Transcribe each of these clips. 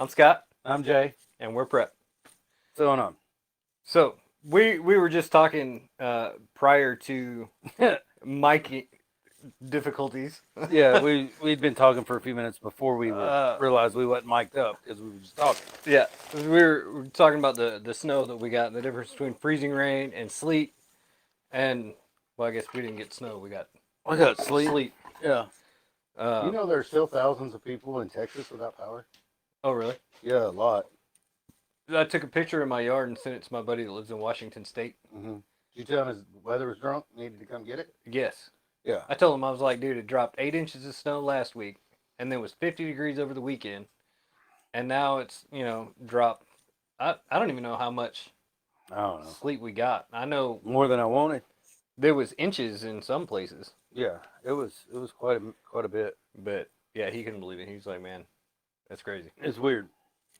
I'm Scott, I'm Jay. and we're Prep. What's going on? So we were just talking prior to mic difficulties. Yeah, we'd been talking for a few minutes before we Uh, realized we wasn't mic'd up because we were just talking. Yeah, we were talking about the snow that we got, the difference between freezing rain and sleet, and well, I guess we didn't get snow. We got I got sleep. sleet. Yeah. Uh, You know, there's still thousands of people in Texas without power. oh, really? Yeah, a lot. I took a picture in my yard and sent it to my buddy that lives in Washington State. Mm-hmm. Did you tell him his weather was drunk? Needed to come get it? Yes. Yeah. I told him, I was like, dude, it dropped 8 inches of snow last week, and then was 50 degrees over the weekend, and now it's dropped. I don't even know how much I don't know. sleep we got. I know More than I wanted. there was inches in some places, Yeah, it was quite a bit. but yeah, he couldn't believe it. He was like, man, that's crazy. It's weird.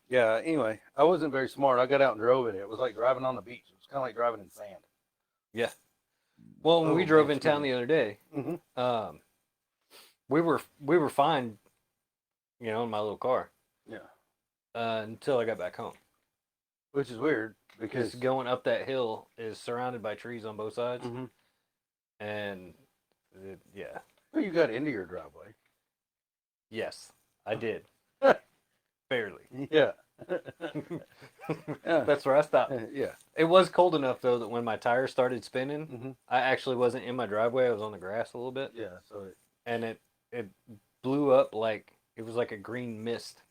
Yeah. Anyway, I wasn't very smart. I got out and drove it. It was like driving on the beach. It was kind of like driving in sand. Yeah. Well, when we Oh, drove man, in town excuse the other day, Mm-hmm. we were fine, in my little car, Yeah. until I got back home. Which is weird Because because going up that hill is surrounded by trees on both sides, Mhm. and yeah, Well, you got into your driveway. yes, I did. Barely. Yeah. Yeah. That's where I stopped. Yeah. It was cold enough though that when my tires started spinning, Mm-hmm. I actually wasn't in my driveway. I was on the grass a little bit, Yeah. So and it blew up like it was like a green mist.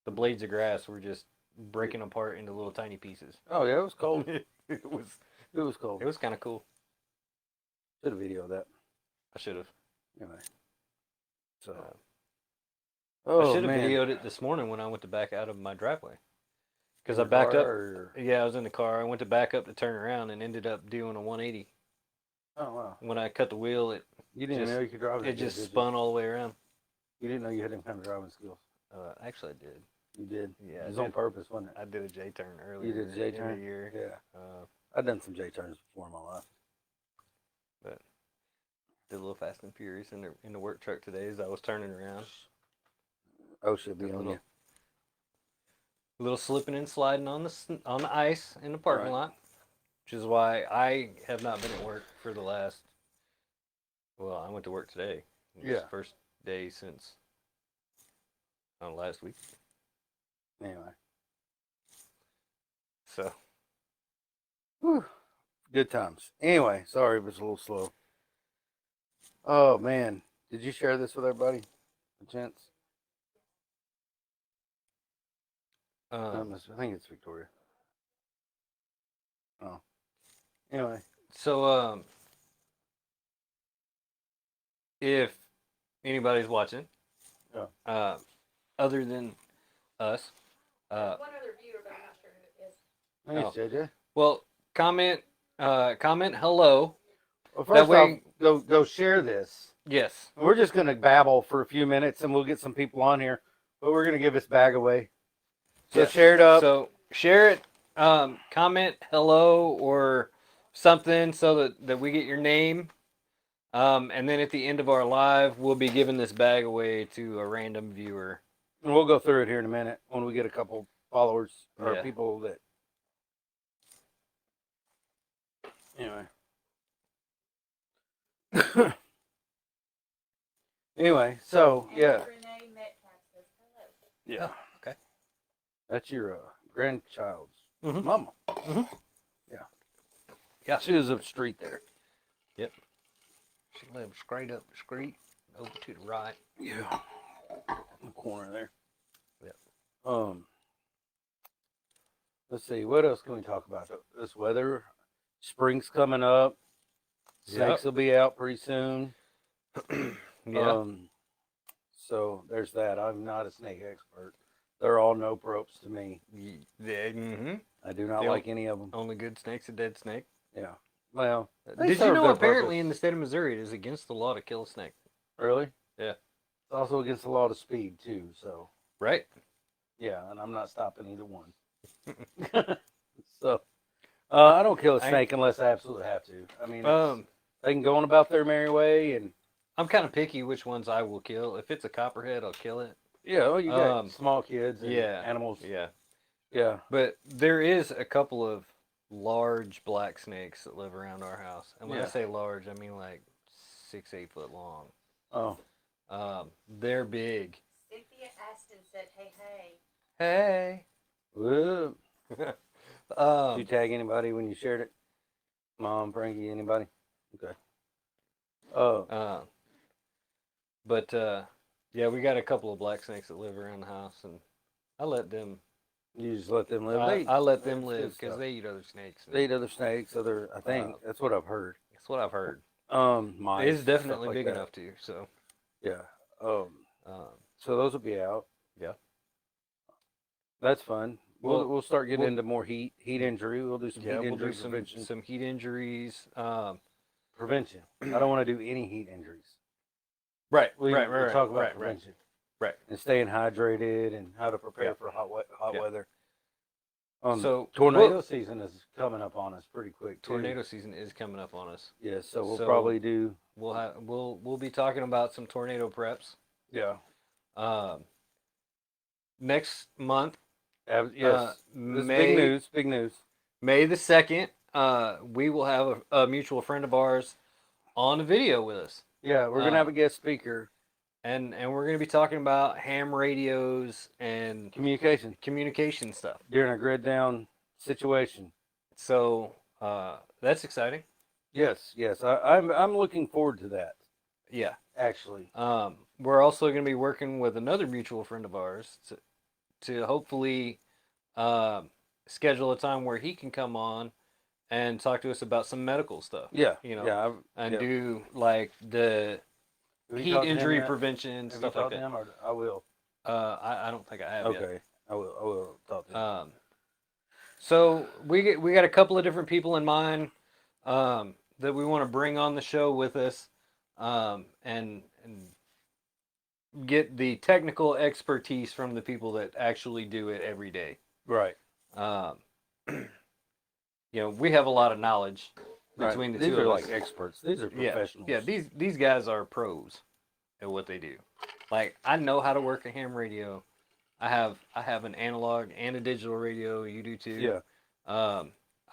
The blades of grass were just breaking apart into little tiny pieces. oh yeah, it was cold. it was It was cold. it was kind of cool. Should have videoed that. I should have. Anyway. So. I Oh should have man. videoed it this morning when I went to back out of my driveway. Because I Your backed car up. or- Yeah, I was in the car. I went to back up to turn around and ended up doing a 180. Oh wow. When I cut the wheel, it You didn't just- know you could drive it just did you? spun all the way around. You didn't know you had them kind of driving skills. Actually, I did. You did. Yeah, It was I on did. purpose, wasn't it? I did a J turn earlier. You did a J in turn? the year. Yeah. Uh, I've done some J turns before in my life. did a little Fast and Furious in the work truck today as I was turning around. Oh, should be Did a on little, you. little slipping and sliding on the ice in the parking Right. lot, which is why I have not been at work for the last. Well, I went to work today. It was Yeah. the first day since last week. Anyway. So Whew. Good times. Anyway, sorry it was a little slow. Oh man. Did you share this with everybody? A chance? I think it's Victoria. Oh. Anyway. so if anybody's watching, Yeah. Other than us, One other viewer, but I'm not sure who it is. Thanks, JJ. well, comment hello. Well, That first way- off, go share this. Yes. We're just gonna babble for a few minutes, and we'll get some people on here. But we're gonna give this bag away. So Yeah. share it up. So share it, comment hello or something so that we get your name. And then at the end of our live, we'll be giving this bag away to a random viewer. And we'll go through it here in a minute when we get a couple followers or Yeah. people that. Anyway. Anyway, so And yeah, Renee Metcalf says hello. yeah. Okay. That's your grandchild's Mhm. mama. Mhm. Yeah. Yeah. She was up the street there. She lives straight up the street, over to the right. Yeah. In the corner there. Yep. Let's see. What else can we talk about? This weather. Spring's coming up. Snakes will be out pretty soon. Yeah. So there's that. I'm not a snake expert. They're all no ropes to me. Mm-hmm. I do not They like any of them. Only good snake's a dead snake. Yeah. Well, They Did you serve know their apparently purpose. in the state of Missouri it is against the law to kill a snake? really? Yeah. It's also against the law of speed too. So Right? yeah, and I'm not stopping either one. So I don't kill a snake unless I absolutely have to. I mean, they can go on about their merry way, and I'm kind of picky which ones I will kill. If it's a copperhead, I'll kill it. Yeah, oh, you got Um, small kids and yeah, animals. yeah. Yeah. But there is a couple of large black snakes that live around our house. And when I Yeah. say large, I mean like 6, 8 foot long. Oh, They're big. Cynthia Aston said, hey, hey. Hey. whoop. Did you um, tag anybody when you shared it? Mom, Frankie, anybody? Okay. uh, but yeah, we got a couple of black snakes that live around the house, and I let them. You just let them live. I let them that's live good because stuff. they eat other snakes. They eat other snakes. I think that's what I've heard. That's what I've heard. Mice. It's definitely stuff like big that. enough to. So, Yeah. um, So those will be out. yeah. That's fun. Well, We'll start getting we'll- into more heat injury. We'll do some Yeah, heat we'll injury do prevention. some heat injuries. Prevention. I don't want to do any heat injuries. Right, We'll talk about right, prevention right. and staying hydrated and how to prepare Yeah. for hot Yeah. weather. So Tornado season is coming up on us pretty quick. Too. tornado season is coming up on us. Yeah, so we'll So- probably do. We'll be talking about some tornado preps. Yeah. Next month, Yes. This is May big news. Big news. May the 2nd, we will have a mutual friend of ours on the video with us, Yeah, we're gonna have a guest speaker. and we're going to be talking about ham radios and Communication communication stuff. during a grid down situation. So that's exciting. Yes. I'm looking forward to that. Yeah. Actually. We're also going to be working with another mutual friend of ours to hopefully schedule a time where he can come on and talk to us about some medical stuff. Yeah. You know, Yeah. and do like the Have you heat talked to him injury yet? prevention, Have you stuff like talked to that. him, or I will. I don't think I have yet. Okay. I will talk to him. So we got a couple of different people in mind that we want to bring on the show with us, and get the technical expertise from the people that actually do it every day. Right. We have a lot of knowledge between Right. the These two are of like us. experts. These are Yeah, professionals. yeah. These guys are pros at what they do. Like, I know how to work a ham radio. I have an analog and a digital radio. You do too. Yeah.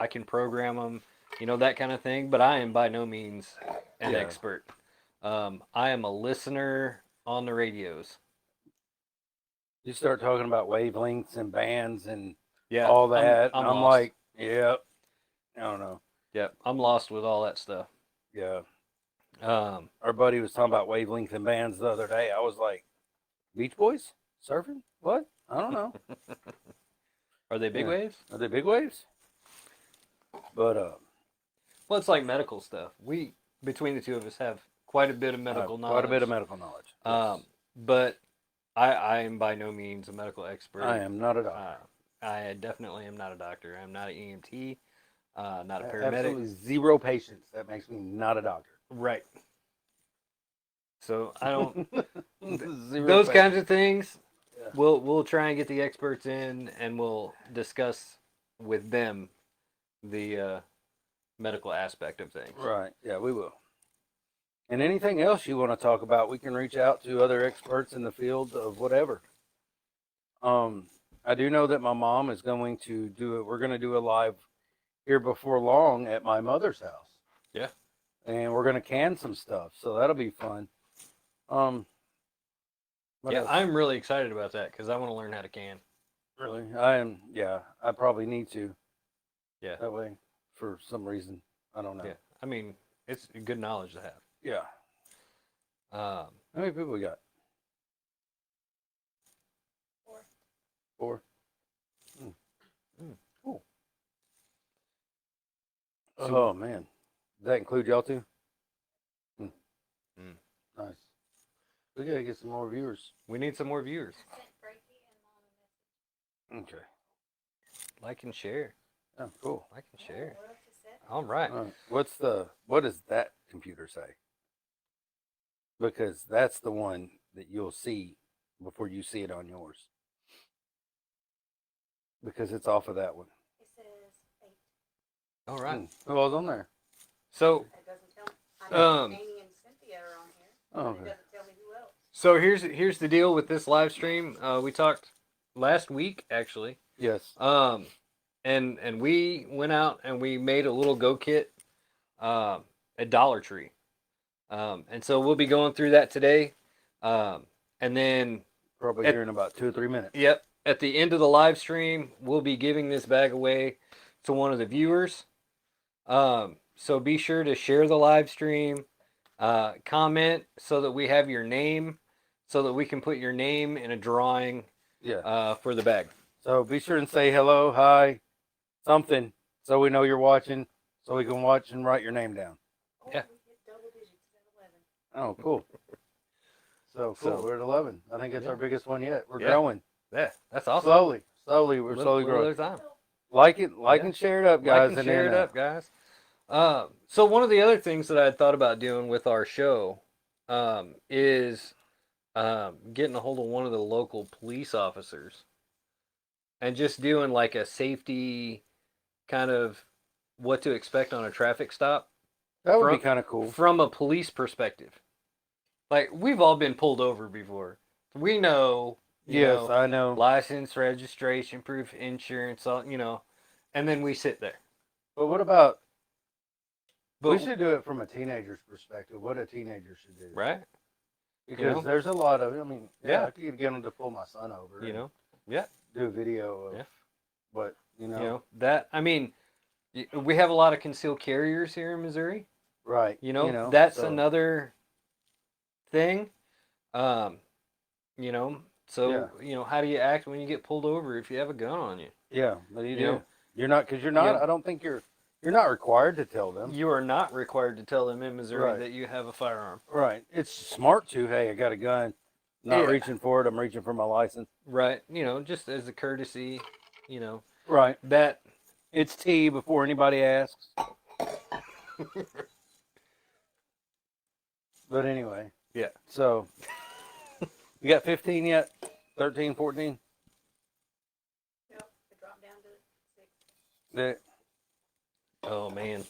I can program them, that kind of thing. But I am by no means an Yeah. expert. I am a listener on the radios. You start talking about wavelengths and bands and Yeah, all that. I'm I'm lost. like, yep. I don't know. Yep, I'm lost with all that stuff. Yeah. Um, Our buddy was talking about wavelengths and bands the other day. I was like, Beach Boys? Surfing? What? I don't know. are they big Yeah. waves? Are they big waves? But Well, it's like medical stuff. We, between the two of us, have quite a bit of medical knowledge. quite a bit of medical knowledge. Yes. But I am by no means a medical expert. I am not a doctor. I definitely am not a doctor. I'm not an EMT, not a paramedic. Absolutely zero patients. That makes me not a doctor. Right. So I don't. Zero Those patients. kinds of things, Yeah. we'll try and get the experts in, and we'll discuss with them the medical aspect of things. Right. Yeah, we will. And anything else you want to talk about, we can reach out to other experts in the field of whatever. I do know that my mom is going to do it. We're going to do a live here before long at my mother's house. Yeah. And we're going to can some stuff, so that'll be fun. What Yeah, else? I'm really excited about that because I want to learn how to can. Really, I am. Yeah, I probably need to. Yeah. That way, for some reason, I don't know. Yeah, I mean, it's good knowledge to have. Yeah. How many people we got? 4. 4. Cool. Oh man, does that include y'all too? Nice. We gotta get some more viewers. We need some more viewers. I sent Frankie and Mom a message. Okay. Like and share. Oh, cool. Like and share. What else is that? All right. All right. What does that computer say? Because that's the one that you'll see before you see it on yours. Because it's off of that one. It says 8. All right. Who was on there? So, It doesn't tell me. I know Um, Amy and Cynthia are on here. Oh, But okay. it doesn't tell me who else. So here's the deal with this live stream. We talked last week actually. Yes. And we went out and we made a little go kit at Dollar Tree. And so we'll be going through that today. And then Probably At- here in about 2 or 3 minutes. yep, at the end of the live stream, we'll be giving this bag away to one of the viewers. So be sure to share the live stream, comment so that we have your name, so that we can put your name in a drawing Yeah. for the bag. So be sure and say hello, hi, something, so we know you're watching, so we can watch and write your name down. Yeah. We hit double digits at 11. Oh, cool. So cool. So- We're at 11. I think it's Yeah. our biggest one yet. We're Yeah. growing Yeah, that's awesome. slowly. We're slowly Little growing. at a time. Like it, Yeah. and share it up, guys. Like and share it up, guys. So one of the other things that I had thought about doing with our show is getting a hold of one of the local police officers and just doing like a safety kind of what to expect on a traffic stop That would be From- kind of cool. from a police perspective. Like we've all been pulled over before. We know, you Yes, know, I know. license, registration, proof, insurance, all, and then we sit there. But what about? But We should do it from a teenager's perspective. What a teenager should do, right, Because know? there's a lot of. I mean, Yeah. I could get them to pull my son over. you and know, yeah. do a video of Yeah. what You know that I mean, we have a lot of concealed carriers here in Missouri. right. That's so- another thing. So Yeah. how do you act when you get pulled over if you have a gun on you? Yeah, but you You do. know? You're not because you're not. Yeah. I don't think you're not required to tell them. You are not required to tell them in Missouri Right. that you have a firearm. Right. It's smart to. Hey, I got a gun. Not Yeah. reaching for it. I'm reaching for my license. Right. Just as a courtesy, Right. that It's tea before anybody asks. But anyway. Yeah. So, you got 15 yet? 13, 14? Nope, it dropped down to 6. That, oh man.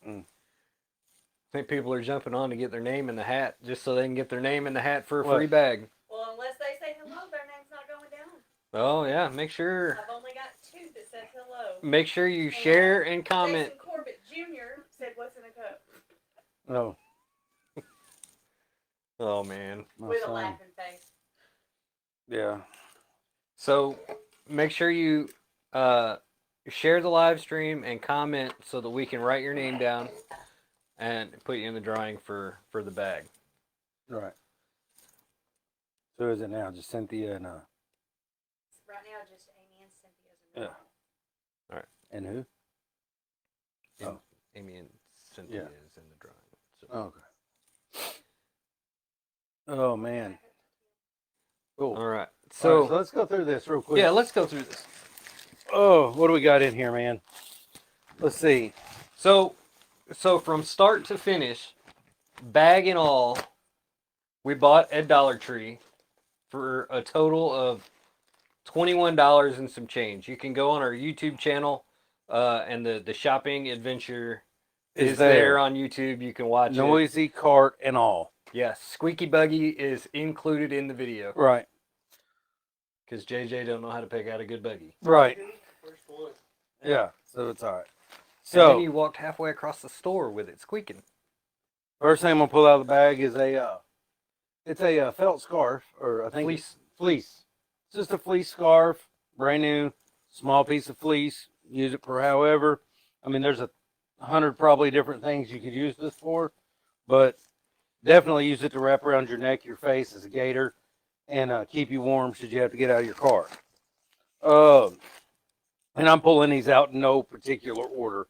Mm. I think people are jumping on to get their name in the hat just so they can get their name in the hat for a What? free bag. Well, unless they say hello, their name's not going down. Oh yeah, make sure I've only got 2 that said hello. you share and comment. Jason Corbett Jr. said, "What's in a cup?" no. Oh man. My With a son. laughing face. Yeah. So make sure you share the live stream and comment so that we can write your name down and put you in the drawing for the bag. Right. So is it now? Just Cynthia and Right now, just Amy and Cynthia's in the Yeah. drawing. and who? Oh. Amy and Cynthia Yeah. is in the drawing. So. Okay. Oh man. Cool. All right. So, So, so let's go through this real quick. yeah, let's go through this. Oh, what do we got in here, man? Let's see. So from start to finish, bag and all, we bought at Dollar Tree for a total of $21 and some change. You can go on our YouTube channel, and the shopping adventure is there on YouTube. You can watch it. Noisy cart and all. Yes, Squeaky Buggy is included in the video Right. because JJ don't know how to pick out a good buggy. Right. First one. Yeah. So it's all right. And then So you walked halfway across the store with it squeaking. first thing I'm gonna pull out of the bag is it's a felt scarf, or I think Fleece. Fleece. It's just a fleece scarf, brand new, small piece of fleece. Use it for however. I mean, there's 100 probably different things you could use this for, but definitely use it to wrap around your neck, your face as a gaiter, and keep you warm should you have to get out of your car. And I'm pulling these out in no particular order.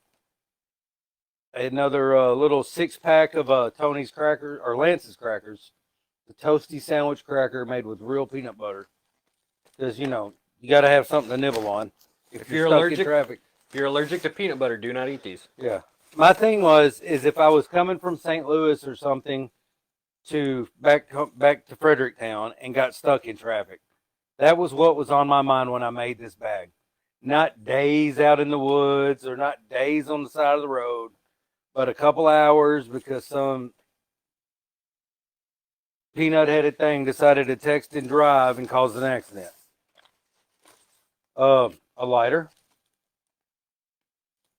Another little 6-pack of Tony's crackers, or Lance's crackers, the toasty sandwich cracker made with real peanut butter. Because, you got to have something to nibble on. If you're stuck in allergic- traffic. If you're allergic to peanut butter, do not eat these. Yeah. My thing is if I was coming from St. Louis or something to back to Fredericktown and got stuck in traffic, that was what was on my mind when I made this bag. Not days out in the woods or not days on the side of the road, but a couple hours because some peanut-headed thing decided to text and drive and cause an accident. A lighter,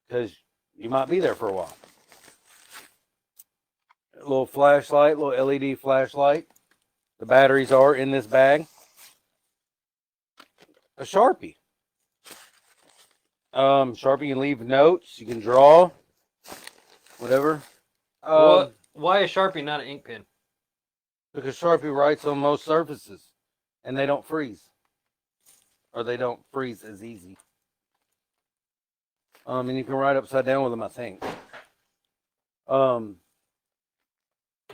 because you might be there for a while. A little flashlight, little LED flashlight. The batteries are in this bag. A Sharpie. Sharpie can leave notes. You can draw. Whatever. Why a Sharpie, not an ink pen? Because Sharpie writes on most surfaces, and they don't freeze, or they don't freeze as easy. And you can write upside down with them, I think.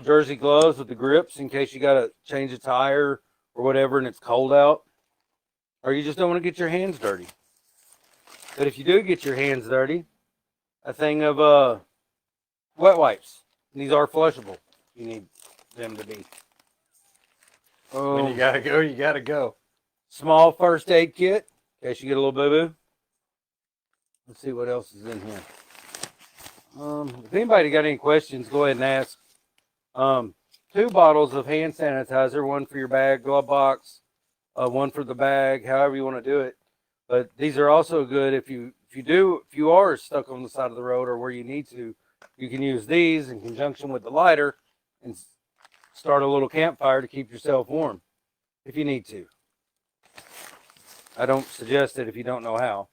Jersey gloves with the grips in case you got to change a tire or whatever, and it's cold out, or you just don't want to get your hands dirty. But if you do get your hands dirty, a thing of wet wipes. These are flushable. You need them to be. When you gotta go, you gotta go. Small first aid kit in case you get a little boo-boo. Let's see what else is in here. If anybody got any questions, go ahead and ask. 2 bottles of hand sanitizer, one for your bag, glove box, one for the bag, however you want to do it. But these are also good if you are stuck on the side of the road or where you need to, you can use these in conjunction with the lighter and start a little campfire to keep yourself warm if you need to. I don't suggest it if you don't know how.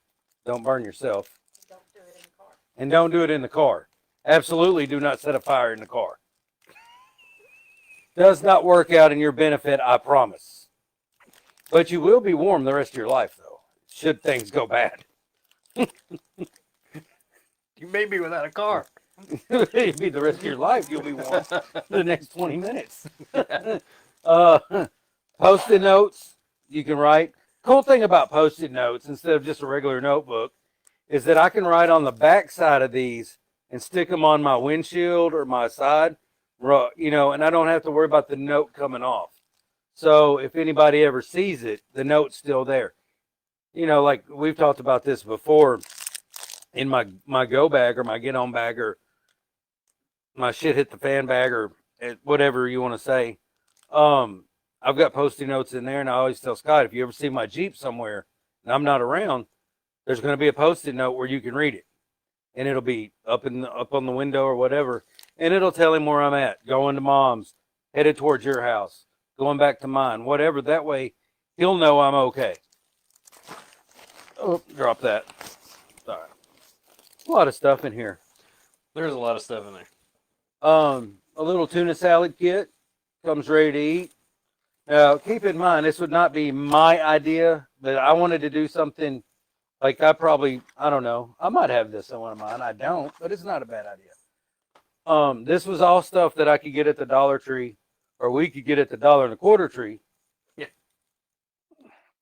Don't burn yourself. Don't do it in the car. And don't do it in the car. Absolutely do not set a fire in the car. Does not work out in your benefit, I promise. But you will be warm the rest of your life, though, should things go bad. You may be without a car. It'll be the rest of your life. You'll be warm for the next 20 minutes. Post-it notes you can write. Cool thing about Post-it notes, instead of just a regular notebook, is that I can write on the back side of these and stick them on my windshield or my side, you know, and I don't have to worry about the note coming off. So if anybody ever sees it, the note's still there. You know, like we've talked about this before in my go bag or my get on bag or my shit hit the fan bag or whatever you want to say. I've got Post-it notes in there, and I always tell Scott, if you ever see my Jeep somewhere and I'm not around, there's going to be a Post-it note where you can read it, and it'll be up on the window or whatever, and it'll tell him where I'm at, going to Mom's, headed towards your house, going back to mine, whatever. That way, he'll know I'm okay. Oh, drop that. Sorry. A lot of stuff in here. There's a lot of stuff in there. A little tuna salad kit comes ready to eat. Now, keep in mind, this would not be my idea, but I wanted to do something like I don't know. I might have this on one of mine. I don't, but it's not a bad idea. This was all stuff that I could get at the Dollar Tree, or we could get at the $1.25 Tree. Yeah.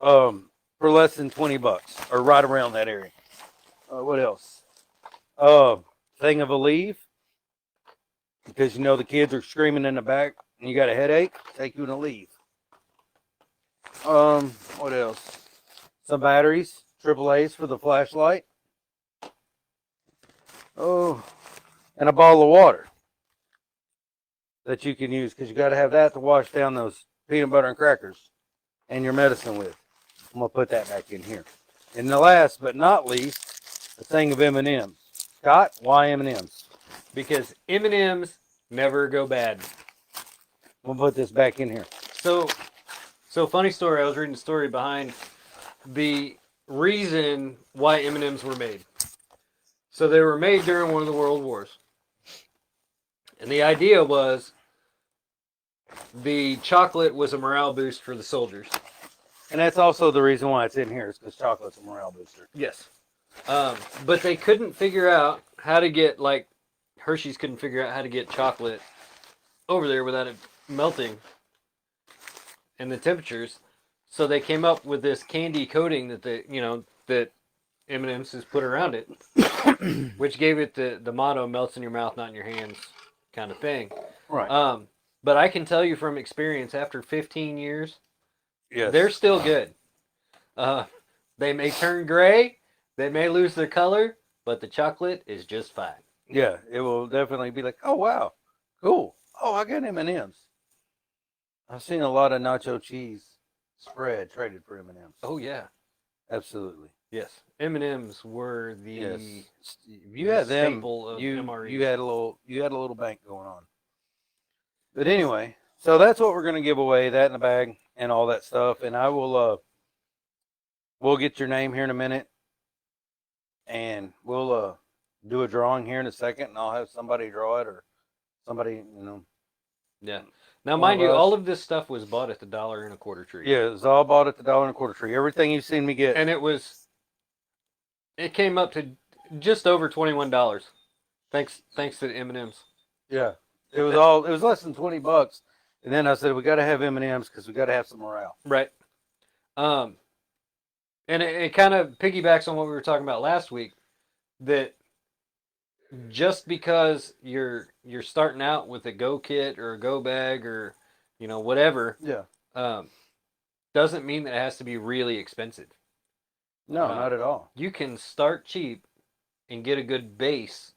For less than $20, or right around that area. What else? Thing of Aleve, because you know the kids are screaming in the back and you got a headache, take you an Aleve. What else? Some batteries, AAA's for the flashlight. Oh, and a bottle of water that you can use, because you got to have that to wash down those peanut butter and crackers and your medicine with. I'm gonna put that back in here. And the last but not least, a thing of M&Ms. Scott, why M&Ms? Because M&Ms never go bad. I'm gonna put this back in here. So funny story. I was reading a story behind the reason why M&Ms were made. So they were made during one of the world wars, and the idea was the chocolate was a morale boost for the soldiers. And that's also the reason why it's in here, is because chocolate's a morale booster. Yes. But they couldn't figure out how to get, like, Hershey's couldn't figure out how to get chocolate over there without it melting and the temperatures. So they came up with this candy coating that M&M's has put around it, which gave it the motto, melts in your mouth, not in your hands kind of thing. Right. But I can tell you from experience, after 15 years, Yes. they're still good. They may turn gray, they may lose their color, but the chocolate is just fine. Yeah, it will definitely be like, oh wow, cool. Oh, I got M&Ms. I've seen a lot of nacho cheese spread traded for M&Ms. Oh yeah, Absolutely. yes. M&Ms were the Yes. If you the had them, staple of you MREs. had a little bank going on. But anyway, so that's what we're gonna give away, that in the bag and all that stuff. And I will we'll get your name here in a minute, and we'll do a drawing here in a second, and I'll have somebody draw it, or somebody, Yeah. Now, One mind of you, us. all of this stuff was bought at the $1.25 tree. Yeah, it's all bought at the $1.25 tree. Everything you've seen me get. And it came up to just over $21. Thanks to the M&Ms. Yeah, it was less than $20, and then I said we got to have M&Ms because we got to have some morale. Right. And it kind of piggybacks on what we were talking about last week, that just because you're starting out with a go kit or a go bag or whatever, Yeah, doesn't mean that it has to be really expensive. no, not at all. You can start cheap and get a good base,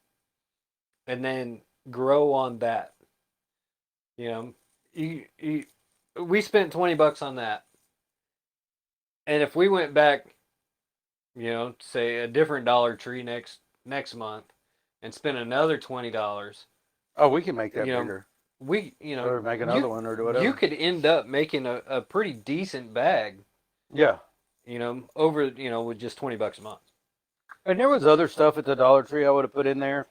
and then grow on that. We spent $20 on that, and if we went back, say a different Dollar Tree next month, and spent another $20, Oh, we can make that You know, bigger, or make another one or whatever. you could end up making a pretty decent bag, Yeah, over with just $20 a month. and there was other stuff at the Dollar Tree I would have put in there,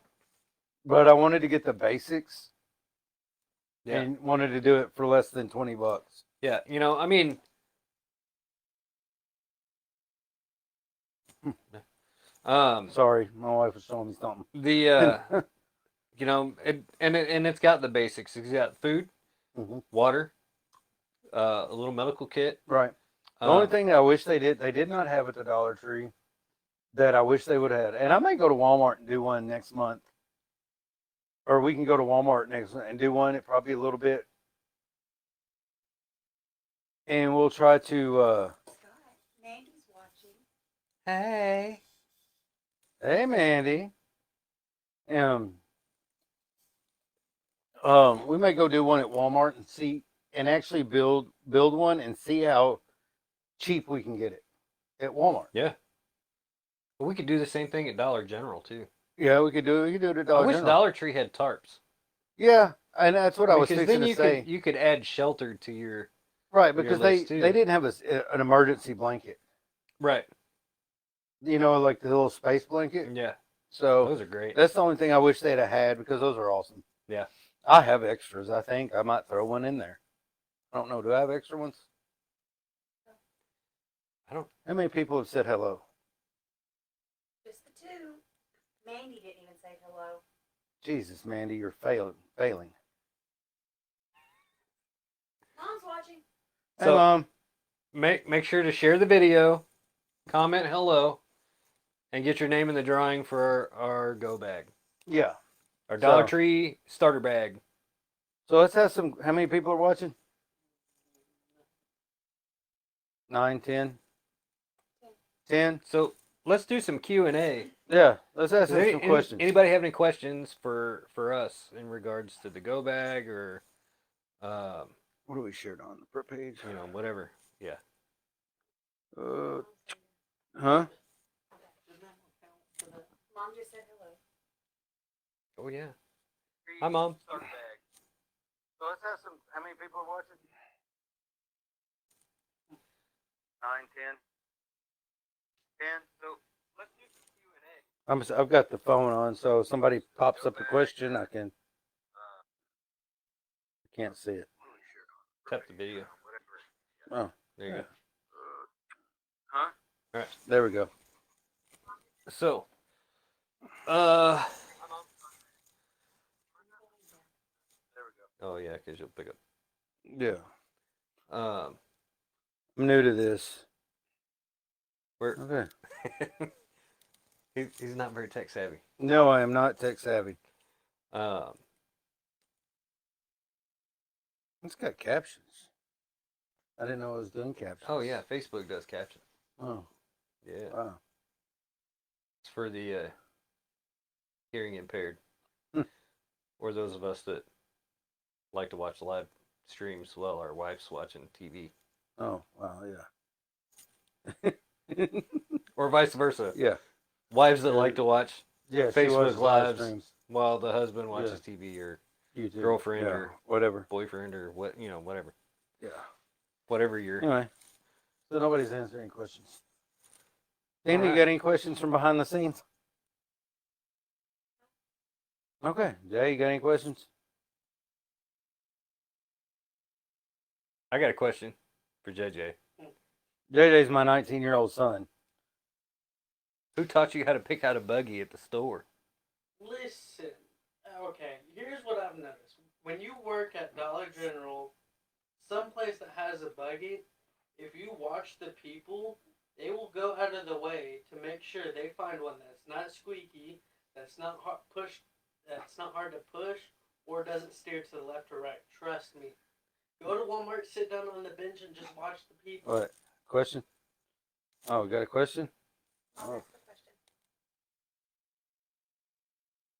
but I wanted to get the basics Yeah, and wanted to do it for less than $20. yeah. I mean, Sorry, my wife was showing me something. the and it's got the basics. It's got food, Mhm. water, a little medical kit. Right. The only thing that I wish they did not have at the Dollar Tree that I wish they would have had, and I may go to Walmart and do one next month, or we can go to Walmart next month and do one. It probably a little bit, and we'll try to. Scott, Mandy's watching. Hey. Hey, Mandy. We may go do one at Walmart and see, and actually build one and see how cheap we can get it at Walmart. Yeah. But we could do the same thing at Dollar General too. Yeah, we could do it. at I Dollar wish General. Dollar Tree had tarps. Yeah, and that's what I was Because fixing then to say. you could add shelter to your Right, your because list, too. they didn't have an emergency blanket. right. Like the little space blanket. Yeah, So those are great. that's the only thing I wish they'd have had, because those are awesome. Yeah. I have extras. I think I might throw one in there. I don't know. Do I have extra ones? I don't. How many people have said hello? Just the two. Mandy didn't even say hello. Jesus, Mandy, you're failing. Mom's watching. Hey, So- Mom. Make sure to share the video, comment hello, and get your name in the drawing for our go bag, Yeah. our Dollar So- Tree starter bag. So let's have some. How many people are watching? 9, 10? 10? So let's do some Q&A. Yeah. Let's ask Does them some questions. Anybody have any questions for us in regards to the go bag or, What do we shared on the front page? whatever? Yeah. Huh? Mom just said hello. Oh yeah. Hi, Mom. Starter bag. So let's have some. How many people are watching? 9, 10. 10. So let's do some Q&A. I've got the phone on, so if somebody pops up a question, I can't see it. Tap the video. Oh, There you yeah. go. Huh? All right. There we go. So, There we oh yeah, because you'll pick up. go. Yeah. Um, I'm new to this. we're Okay. he's not very tech savvy. No, I am not tech savvy. Um, It's got captions. I didn't know it was doing captions. oh yeah, Facebook does caption. Oh, Yeah, wow. it's for the hearing impaired, Hmm. or those of us that like to watch live streams while our wife's watching TV, Oh, wow, yeah. or vice versa. Yeah. Wives that like to watch Yeah, she Facebook watches live lives streams. while the husband watches TV, or YouTube. girlfriend Yeah, or whatever. boyfriend, or whatever, Yeah. whatever you're. Anyway, so nobody's answering questions. Danny, you Alright. got any questions from behind the scenes? Okay. Jay, you got any questions? I got a question for JJ. JJ's my 19-year-old son. Who taught you how to pick out a buggy at the store? Listen, okay, here's what I've noticed. When you work at Dollar General, someplace that has a buggy, if you watch the people, they will go out of the way to make sure they find one that's not squeaky, that's not hard to push, or doesn't steer to the left or right. Trust me. Go to Walmart, sit down on the bench, and just watch the people. What? Question? Oh, got a question? I'll ask the question.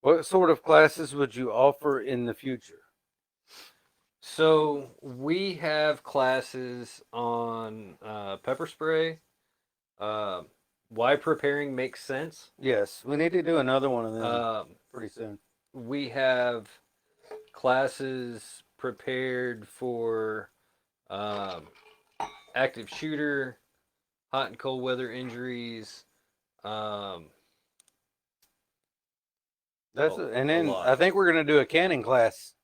What sort of classes would you offer in the future? So we have classes on pepper spray. Why preparing makes sense. Yes, we need to do another one of them Um, pretty soon. we have classes prepared for active shooter, hot and cold weather injuries. And then lot. I think we're gonna do a canning class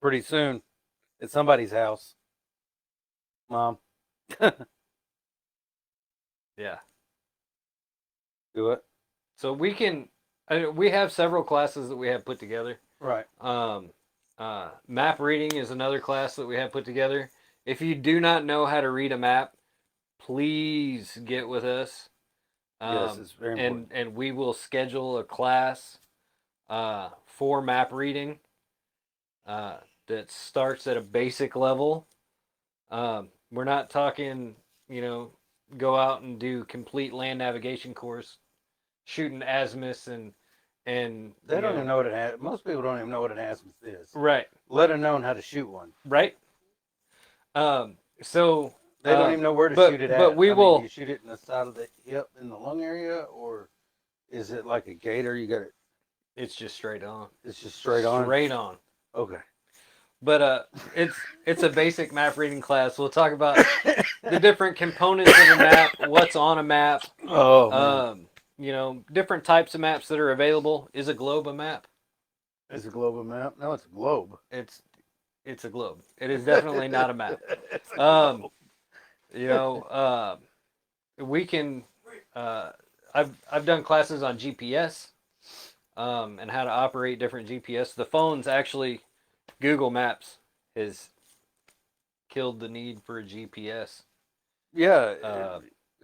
pretty soon at somebody's house. Mom, Yeah. do it. So we can. We have several classes that we have put together. Right. Map reading is another class that we have put together. If you do not know how to read a map, please get with us. Yes, it's very important. And we will schedule a class for map reading that starts at a basic level. We're not talking, go out and do complete land navigation course, shooting azimuths and They don't even know what most people don't even know what an azimuth is. right, Let them know how to shoot one. right. So They don't even know where to shoot it at. But we will. You shoot it in the side of the hip in the lung area, or is it like a gator? You got it. It's just straight on. It's just straight on. Straight on. Okay. But it's a basic map reading class. We'll talk about the different components of a map, what's on a map, Oh. Man. Different types of maps that are available. Is a globe a map? It's a globe a map. No, it's a globe. It's a globe. It is definitely not a map. It's a globe. We can. I've done classes on GPS, and how to operate different GPS. The phones actually, Google Maps has killed the need for a GPS. Yeah,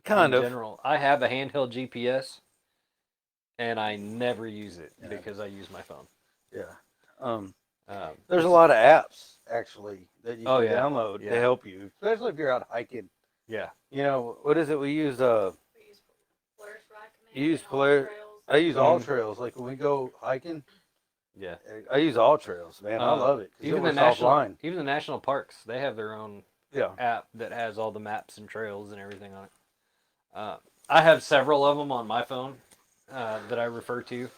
kind in of. general. I have a handheld GPS, and I never use it Yeah. because I use my phone. Yeah. There's a lot of apps actually that you can download Yeah. to help you, especially if you're out hiking. Yeah. What is it? We use We use Polaris Ride Command. You use and Polaris- All Trails. I use all trails. Like when we go hiking, Yeah. I use all trails. Man, I love it. 'Cause Even it the works national, offline. even the national parks, they have their own Yeah. app that has all the maps and trails and everything on it. I have several of them on my phone that I refer to,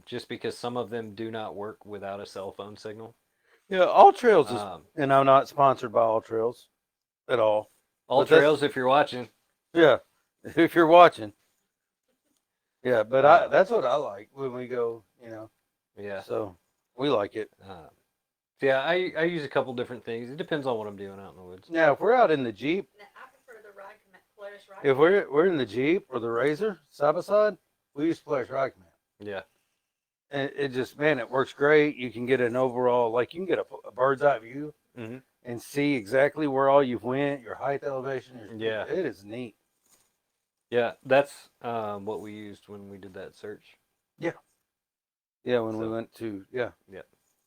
just because some of them do not work without a cell phone signal. Yeah, All Trails is, Um, and I'm not sponsored by All Trails at all. all but that's- trails, if you're watching. Yeah, if you're watching. Yeah, but Uh, that's what I like when we go. Yeah. So we like it. Yeah, I use a couple different things. It depends on what I'm doing out in the woods. Now, if we're out in the Jeep, Now, I prefer the Polaris Ride if Command. we're in the Jeep or the Razor side by side, we use Polaris Ride Command. Yeah. And it just, man, it works great. You can get an overall, like you can get a bird's eye view Mhm. and see exactly where all you've went, your height elevation. Yeah. It is neat. Yeah, that's what we used when we did that search. Yeah, when we So- went to, Yep.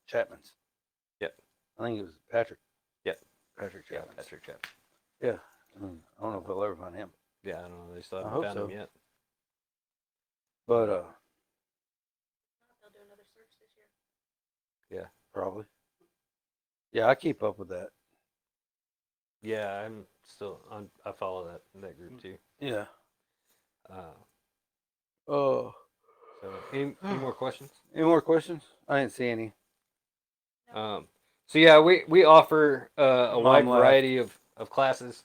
Chapman's. Yep. I think it was Patrick. Yep. Patrick Yeah, Chapman's. Patrick Chapman. Yeah. I don't know if we'll ever find him. Yeah, I don't know. They still I haven't hope found so. him yet. But, They'll do another search this year. probably. Yeah, I keep up with that. Yeah, I'm still I follow that group too. Yeah. Uh, Oh. so any more questions? Any more questions? I didn't see any. So yeah, we offer a Mom wide laughed. variety of classes.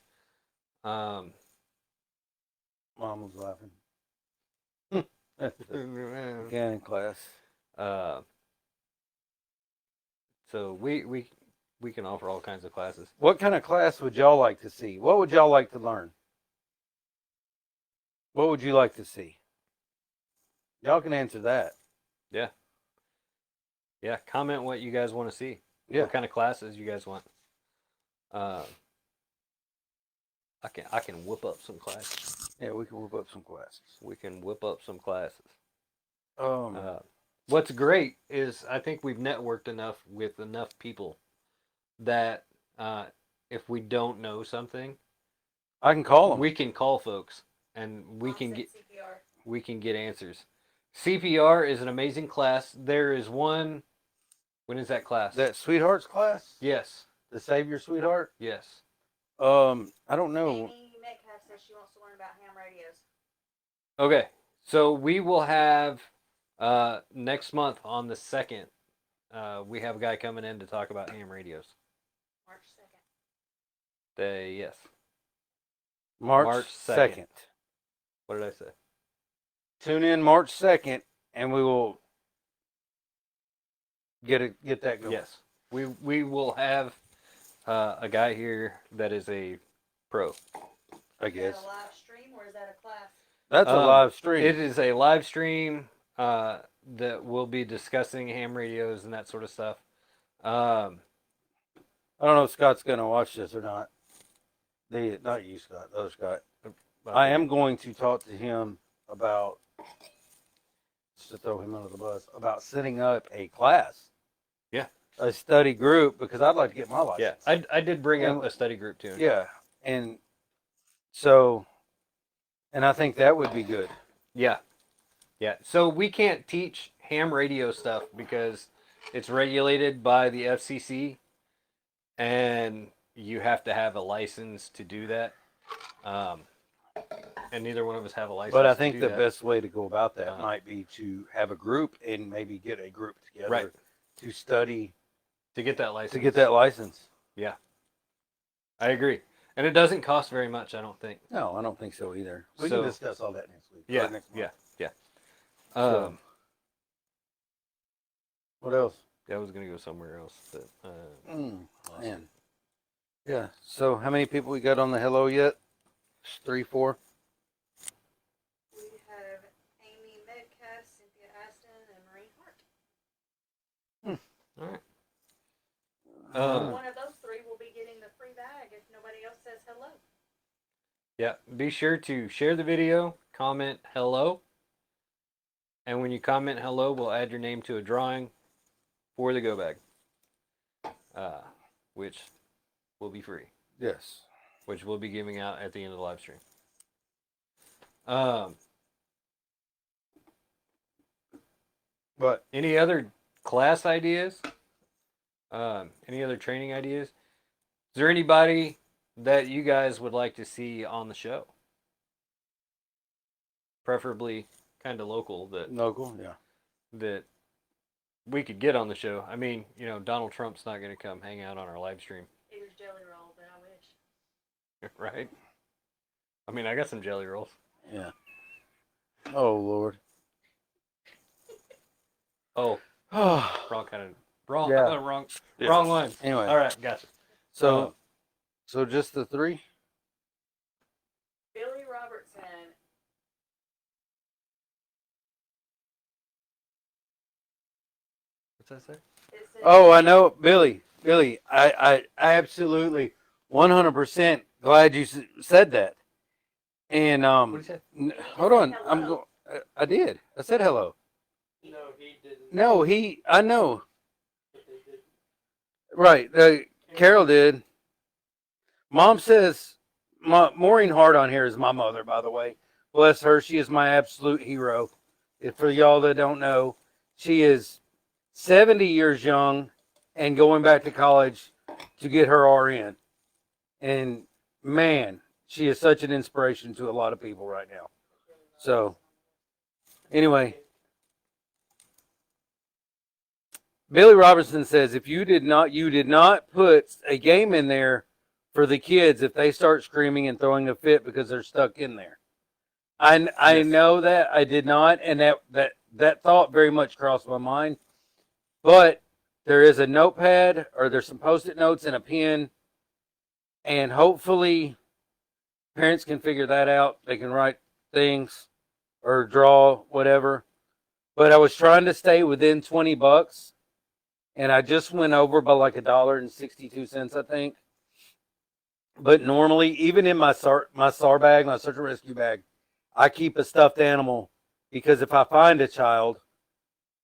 Um, Mom was laughing. Again in class. uh, so we can offer all kinds of classes. What kind of class would y'all like to see? What would y'all like to learn? What would you like to see? Y'all can answer that. Yeah, comment what you guys want to see. Yeah. What kind of classes you guys want? I can whip up some classes. Yeah, we can whip up some classes. We can whip up some classes. Um, What's great is I think we've networked enough with enough people that if we don't know something, I can call them. we can call folks and we Mom can said get CPR. answers. CPR is an amazing class. There is one. When is that class? That Sweethearts class? Yes. The Save Your Sweetheart? Yes. I don't know. Amy Metcalf says she wants to learn about ham radios. Okay. So we will have next month on the 2nd, we have a guy coming in to talk about ham radios. March 2nd. Yes. March March 2nd. 2nd. What did I say? Tune in March 2nd and we will get that going. Yes. We will have a guy here that is a pro. I Is guess. that a live stream or is that a class? That's a live stream. It is a live stream that will be discussing ham radios and that sort of stuff. I don't know if Scott's going to watch this or not. Not you, Scott. The other Scott. I am going to talk to him about, just to throw him under the bus, about setting up a class. Yeah. A study group, because I'd like to get my license. Yeah, I did bring up And- a study group too. Yeah. And so, and I think that would be good. Yeah. Yeah. So we can't teach ham radio stuff because it's regulated by the FCC and you have to have a license to do that. And neither one of us have a license. But I to think do the that. best way to go about that Uh, might be to have a group and maybe get a group together Right. to study, to get that license. to get that license. I agree. And it doesn't cost very much, I don't think. No, I don't think so either. We So- can discuss all that next week. or Yeah. next month. Yeah. Yeah. So- What else? I was gonna go somewhere else, but lost it. Man. Yeah. So how many people we got on the hello yet? 3, 4. We have Amy Metcalf, Cynthia Aston, and Marie Hart. All right. One of those three will be getting the free bag if nobody else says hello. Yeah, be sure to share the video, comment hello, and when you comment hello, we'll add your name to a drawing for the go bag, which will be free, Yes. which we'll be giving out at the end of the live stream. But Any other class ideas? Any other training ideas? Is there anybody that you guys would like to see on the show? Preferably kind of local local, yeah. that we could get on the show. I mean, Donald Trump's not going to come hang out on our live stream, Here's Jelly Roll, but I wish. right? I mean, I got some jelly rolls. Yeah. Oh Lord. Oh, Oh. wrong kind of wrong. Yeah. Wrong one. Anyway. All right, gotcha. So just the 3? Billy Robertson. What's that say? It says, Oh, I know, Billy. I absolutely 100% glad you said that. And What did he say? hold on, Hello. I did. I said hello. No, he didn't. No, I know. But they did. Right. Carol did. Mom says, Maureen Hart on here is my mother, by the way. Bless her. She is my absolute hero. If for y'all that don't know, she is 70 years young and going back to college to get her RN. And man, she is such an inspiration to a lot of people right now. So, anyway, Billy Robertson says if you did not put a game in there for the kids if they start screaming and throwing a fit because they're stuck in there. I Yes. know that I did not, and that thought very much crossed my mind. But there is a notepad, or there's some post-it notes and a pen, and hopefully parents can figure that out. They can write things or draw whatever. But I was trying to stay within $20, and I just went over by like $1.62, I think. But normally, even in my SAR bag, my search and rescue bag, I keep a stuffed animal because if I find a child,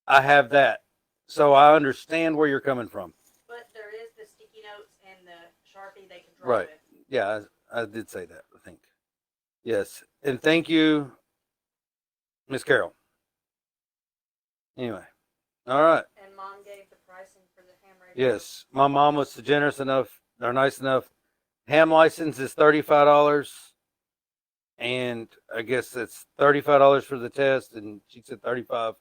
I have that. So I understand where you're coming from. But there is the sticky notes and the Sharpie they can draw Right. with. Yeah, I did say that, I think. Yes. And thank you, Miss Carol. Anyway. All right. And Mom gave the pricing for the ham radio. Yes. My mom was generous enough, or nice enough. Ham license is $35. And I guess it's $35 for the test, and she said $35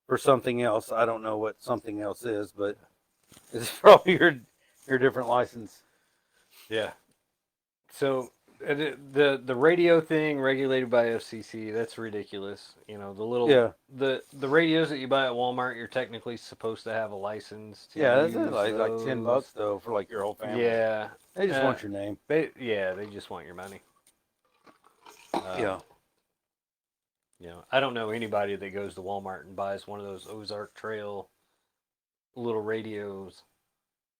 for something else. I don't know what something else is, but it's probably your different license. Yeah. So the radio thing regulated by FCC, that's ridiculous. You know, the little Yeah. the radios that you buy at Walmart, you're technically supposed to have a license to Yeah, that's use like $10 those. though for like your whole family. Yeah. They just Uh, want your name. They just want your money. Yeah. You know, I don't know anybody that goes to Walmart and buys one of those Ozark Trail little radios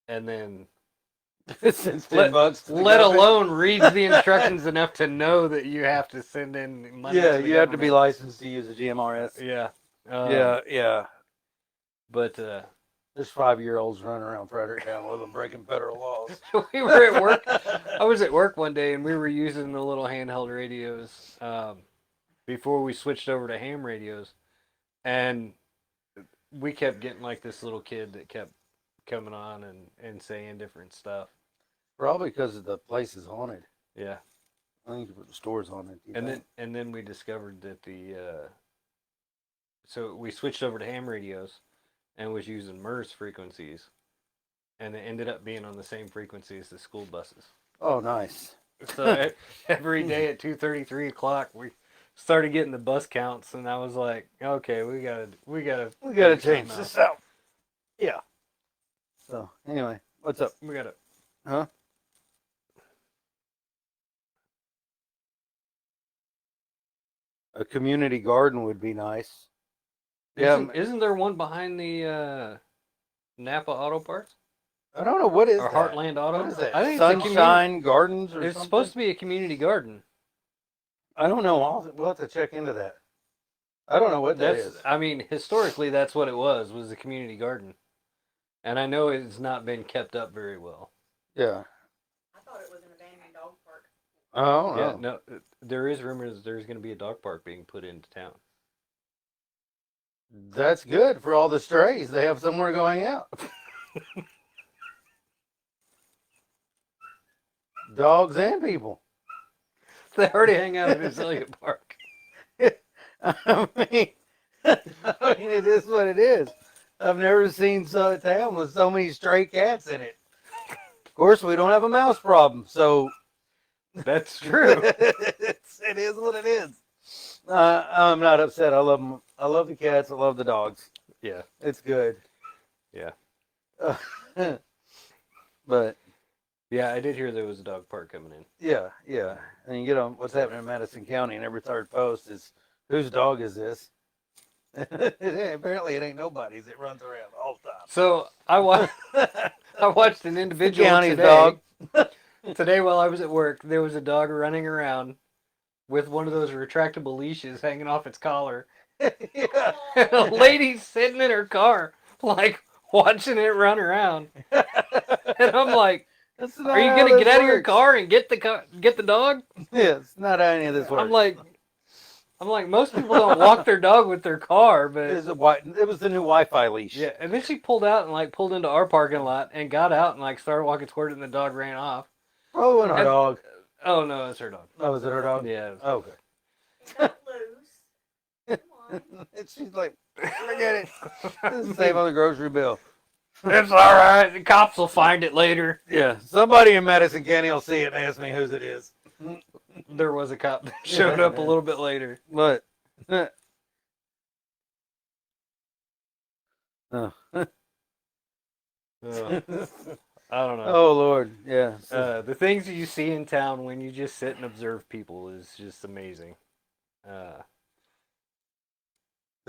and then Since $10. let alone reads the instructions enough to know that you have to send in money. Yeah, to the you have to be government. licensed to use a GMRS. Yeah. Yeah. But There's 5-year-olds running around Fredericktown with them breaking federal laws. we were at work. I was at work one day and we were using the little handheld radios before we switched over to ham radios. And we kept getting like this little kid that kept coming on and saying different stuff. Probably because the place is haunted. Yeah. I think the store's haunted. And then we discovered that so we switched over to ham radios and was using MERS frequencies, and it ended up being on the same frequency as the school buses. Oh, nice. So every day at 2:30, 3 o'clock, we started getting the bus counts, and I was like, okay, we gotta We gotta change this out. Yeah. So anyway, what's up? We gotta. Huh? A community garden would be nice. Isn't there one behind the Napa Auto Parts I don't know what is or that? Heartland Auto? What is that? I think it's a Sunshine Gardens or It's something? supposed to be a community garden. I don't know. We'll have to check into that. I don't know what that is. I mean, historically, that's what it was a community garden, and I know it's not been kept up very well. Yeah. I thought it was an abandoned dog park. Oh, Yeah, no, there is rumors there's going to be a dog park being put into town. That's good for all the strays. They have somewhere going out. Dogs and people. They already hang out at Azalea Park. I mean, it is what it is. I've never seen a town with so many stray cats in it. Of course, we don't have a mouse problem, so That's true. it is what it is. I'm not upset. I love them. I love the cats. I love the dogs. Yeah. It's good. Yeah. But Yeah, I did hear there was a dog park coming in. yeah. And you get on what's happening in Madison County, and every third post is, "Whose dog is this?" Apparently, it ain't nobody's. It runs around all the So I watched an time. individual County's today. dog. Today, while I was at work, there was a dog running around with one of those retractable leashes hanging off its collar. Yeah. And a lady sitting in her car, like watching it run around. And I'm like, That's not "Are you how gonna this get out of your works. car and get the dog?" Yeah, it's not how any of this works. I'm like, I'm like, most people don't walk their dog with their car, but It was the new Wi-Fi leash. yeah. And then she pulled out and like pulled into our parking lot and got out and like started walking toward it, and the dog ran off. Oh, and our And- dog. Oh no, it's her dog. Oh, was it her dog? Yeah. Oh, okay. Got loose. Come on. And she's like, forget it. This is save on the grocery bill. It's all right. The cops will find it later. Yeah, somebody in Madison County will see it and ask me whose it is. There was a cop that showed up a little bit later. But Uh, I don't know. oh Lord, yeah. The things you see in town when you just sit and observe people is just amazing. The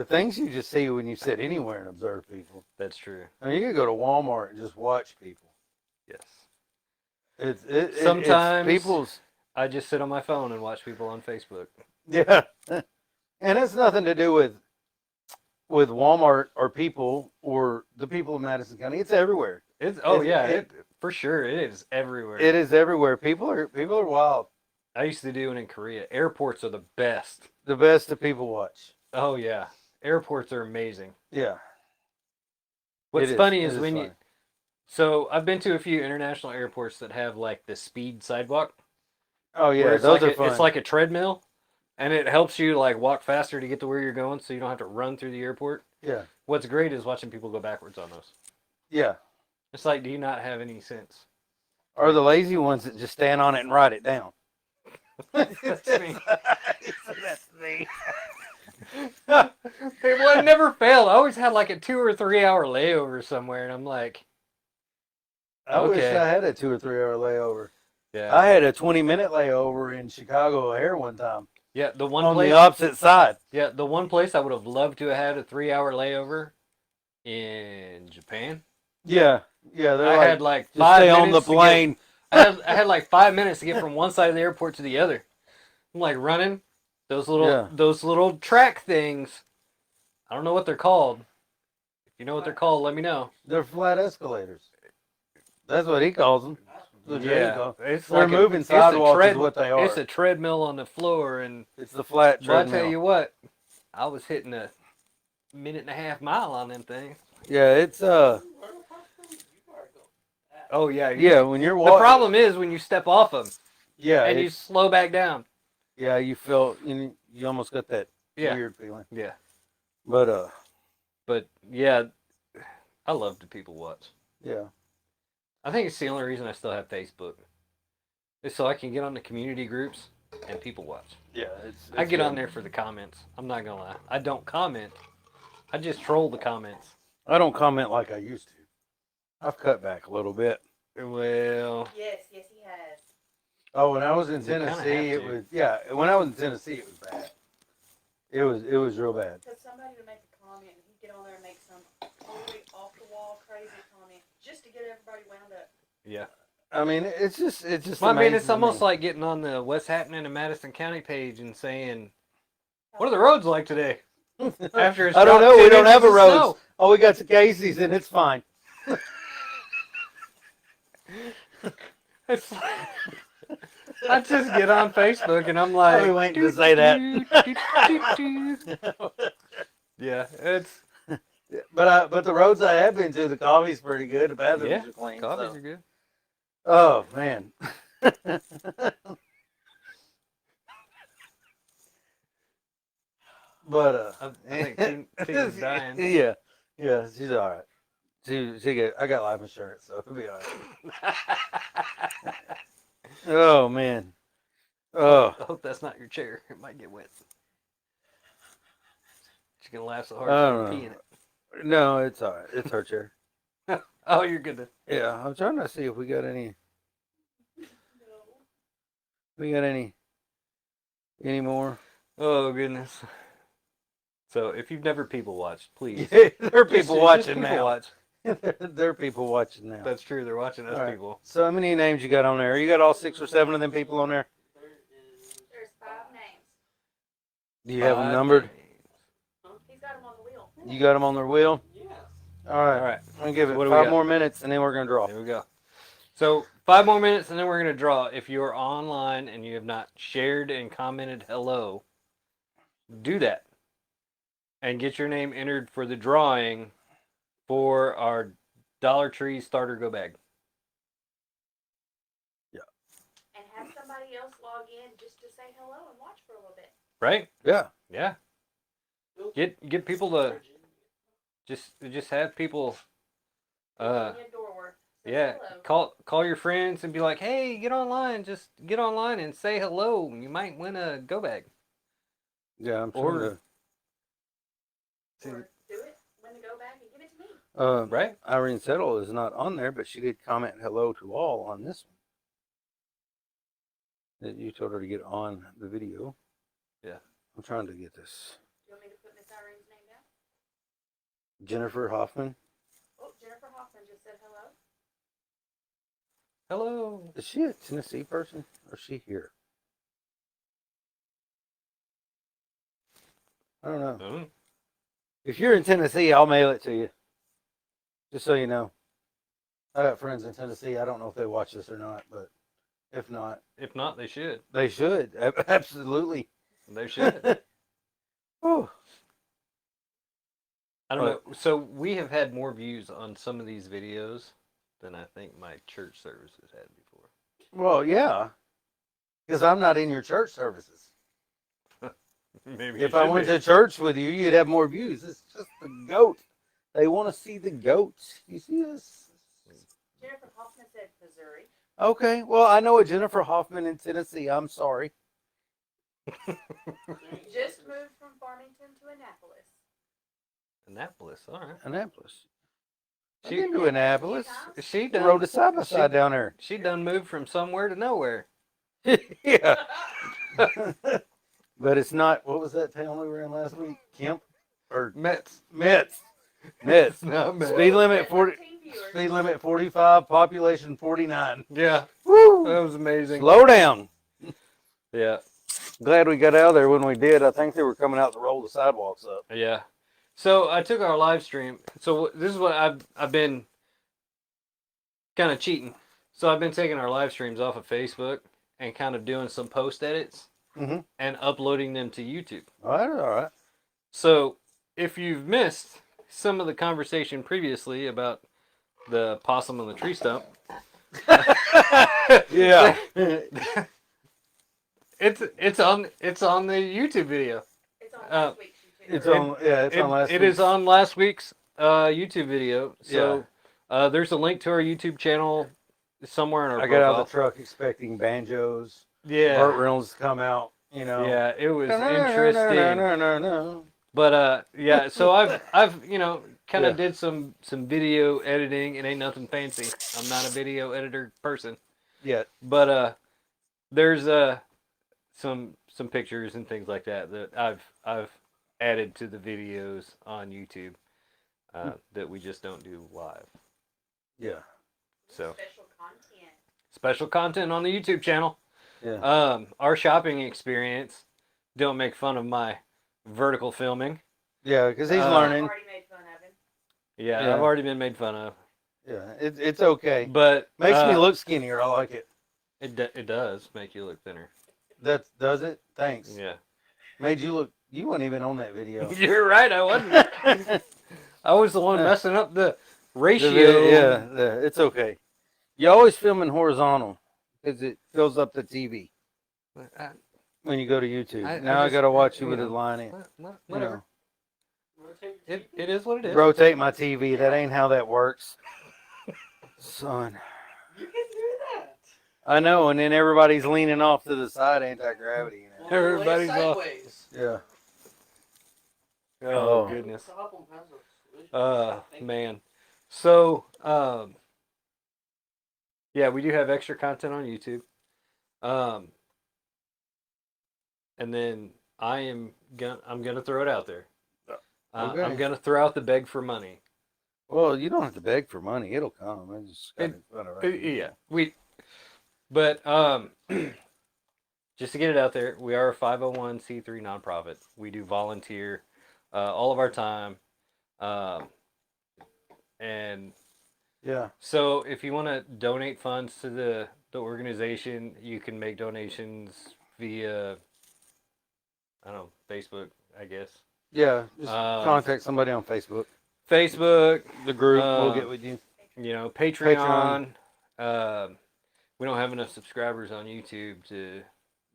things you just see when you sit anywhere and observe people. That's true. I mean, you could go to Walmart and just watch people. Yes. It's Sometimes- people's. I just sit on my phone and watch people on Facebook. Yeah, and it's nothing to do with Walmart or people or the people of Madison County. It's everywhere. It's It- for sure it is everywhere. It is everywhere. People are wild. I used to do it in Korea. Airports are the best. The best of people watch. Oh yeah, airports are amazing. Yeah. What's It funny It is when you. funny. So I've been to a few international airports that have like the speed sidewalk. Oh yeah, where it's those like are fun. It's like a treadmill, and it helps you like walk faster to get to where you're going, so you don't have to run through the airport. yeah, What's great is watching people go backwards on those. yeah. It's like, do you not have any sense? Or the lazy ones that just stand on it and write it down. That's me. That's me. It never failed. I always had like a 2 or 3 hour layover somewhere, and I'm like, I wish Okay. I had a 2 or 3 hour layover. yeah, I had a 20-minute layover in Chicago O'Hare one time yeah. The one on place, the opposite side. yeah, the one place I would have loved to have had a 3 hour layover in Japan. Yeah, yeah. They're I like, had like just 5 stay minutes on the to get- plane. I had like 5 minutes to get from one side of the airport to the other. I'm like running those little track things. I don't know what they're called. If you know what they're called, let me know. They're flat escalators. That's what he calls them. That's what he calls- it's They're like moving it's a sidewalks is what they are. It's a treadmill on the floor, and It's the flat well, I treadmill. tell you what, I was hitting a 1.5 mile on them things. Yeah, it's Where the fuck you are go? Oh yeah, yeah. When you're The walking, problem is when you step off them yeah, and you it's- slow back down. yeah, you feel you almost got that Yeah, weird feeling. yeah. But But yeah, I love to people watch. yeah, I think it's the only reason I still have Facebook. Is so I can get on the community groups and people watch. yeah. I get on there for the comments. I'm not gonna lie. I don't comment. I just troll the comments. I don't comment like I used to. I've cut back a little bit. Well, Yes, yes, he has. Oh, when I was in You kinda Tennessee, have it to. was When I was in Tennessee, it was bad. It was real bad. Because somebody would make a comment and he'd get on there and make some totally off the wall crazy comment just to get everybody wound up. yeah. I mean, it's just. Well, I mean, amazing it's to almost me. like getting on the What's Happening in Madison County page and saying, "What are the roads like today?" After it's I don't dropped know. We 10 don't have inches a of road. snow. Oh, we got the Casey's and it's fine. It's like, I just get on Facebook and I'm like, I've been waiting to say that. Yeah, it's But the roads I have been to, the coffee's pretty good. The bathrooms Yeah, are clean. coffees so- are good. Oh man. But I think Tina's dying. Yeah, yeah, she's all right. I got life insurance, so it'll be all right. Oh man. Oh. I hope that's not your chair. It might get wet. She's gonna laugh so hard I she's don't gonna know. pee in it. No, it's all right. It's her chair. Oh, you're good. Yeah, I'm trying to see if we got any. We got any more? Oh goodness. So if you've never people watched, please. There are Just- people just watching people now. Watch. There are people watching now. That's true. They're watching us All right. people. So how many names you got on there? You got all 6 or 7 of them people on there? There is. There's 5 names. Do you have them Five numbered? He's got them on the wheel. You got them on their wheel? Yes. All right. All right. I'm gonna give it What do we 5 got? more minutes and then we're gonna draw. There we go. So 5 more minutes and then we're gonna draw. If you're online and you have not shared and commented hello, do that and get your name entered for the drawing for our Dollar Tree starter go bag. And have somebody else log in just to say hello and watch for a little bit. Right? Yeah. Yeah. Get people to just have people Give me a door worth. Say yeah, hello. call your friends and be like, "Hey, get online. Just get online and say hello. You might win a go bag." Yeah, I'm Or- trying Or do it, win the go bag and give it to me. to. Right? Irene Settle is not on there, but she did comment hello to all on this one. That you told her to get on the video. Yeah. I'm trying to get this. Do you want me to put Miss Irene's name down? Jennifer Hoffman. Oh, Jennifer Hoffman just said hello. Hello. Is she a Tennessee person or is she here? I don't know. Oh, If you're in Tennessee, I'll mail it to you. Just so you know. I got friends in Tennessee. I don't know if they watch this or not, but if not, if not, they should. they should. Absolutely. They should. Oh, I don't know. So we have had more views on some of these videos than I think my church services had before. well, yeah. Because I'm not in your church services. Maybe If I went to church with you, you'd have more views. It's just the goat. They want to see the goats. You see this? Jennifer Hoffman said Missouri. Okay. Well, I know a Jennifer Hoffman in Tennessee. I'm sorry. Just moved from Farmington to Annapolis. Annapolis, all right. Annapolis. I've She- been to Annapolis. She Rode done a side by side down there. she done moved from somewhere to nowhere. Yeah. But it's not. What was that town we were in last week? Kemp or Mets. Metz? Metz. No, Mets. Speed limit 40. 13 viewers. Speed limit 45. Population 49. Yeah, that Woo! was amazing. Slow down. Yeah, Glad we got out of there when we did. I think they were coming out to roll the sidewalks up. yeah. So I took our live stream. So this is what I've been kind of cheating. So I've been taking our live streams off of Facebook and kind of doing some post edits Mhm. and uploading them to YouTube. All right. All right. So if you've missed some of the conversation previously about the possum on the tree stump, Yeah. it's on the YouTube video. It's on Uh, last week's YouTube. It's on. Yeah. It's on last. It is week's. on last week's YouTube video. So there's a link to our YouTube channel somewhere in our I got out profile. of the truck expecting banjos. Yeah, Burt Reynolds to come out. You know. yeah, it was interesting. No. But yeah, so I've kind of Yeah. did some video editing. It ain't nothing fancy. I'm not a video editor person. Yeah. But there's some pictures and things like that I've added to the videos on YouTube that we just don't do live. Yeah. So Special content. special content on the YouTube channel. Yeah. Our shopping experience. Don't make fun of my vertical filming. Yeah. Because he's Uh, I've learning. already made fun of him. Yeah, Yeah. I've already been made fun of. Yeah. It's okay. But Makes me look skinnier. I like it. It does make you look thinner. That does it. Thanks. Yeah. Made you look. You weren't even on that video. You're right. I wasn't. I was the one messing up the ratio. It's okay. You always filming horizontal because it fills up the TV I- when you go to YouTube. I Now I just- got to watch you you with it know, lying. Whatever. Rotate It is what it is. Rotate my TV. That ain't how that works, son. You can do that. I know. And then everybody's leaning off to the side, anti-gravity. You know? Well, lay it Everybody's off. sideways. Yeah. Oh, Oh. goodness. Problem has a solution, I think. Man. So, yeah, we do have extra content on YouTube. And then I'm gonna throw it out there. Okay. I'm gonna throw out the beg for money. Well, you don't have to beg for money. It'll come. I just Yeah, but just to get it out there, we are a 501c3 nonprofit. We do volunteer all of our time, and Yeah. so if you want to donate funds to the organization, you can make donations via I don't know, Facebook, I guess. Yeah, just Um, contact somebody on Facebook. Facebook, The group will um, get with you. you know, Patreon. We don't have enough subscribers on YouTube to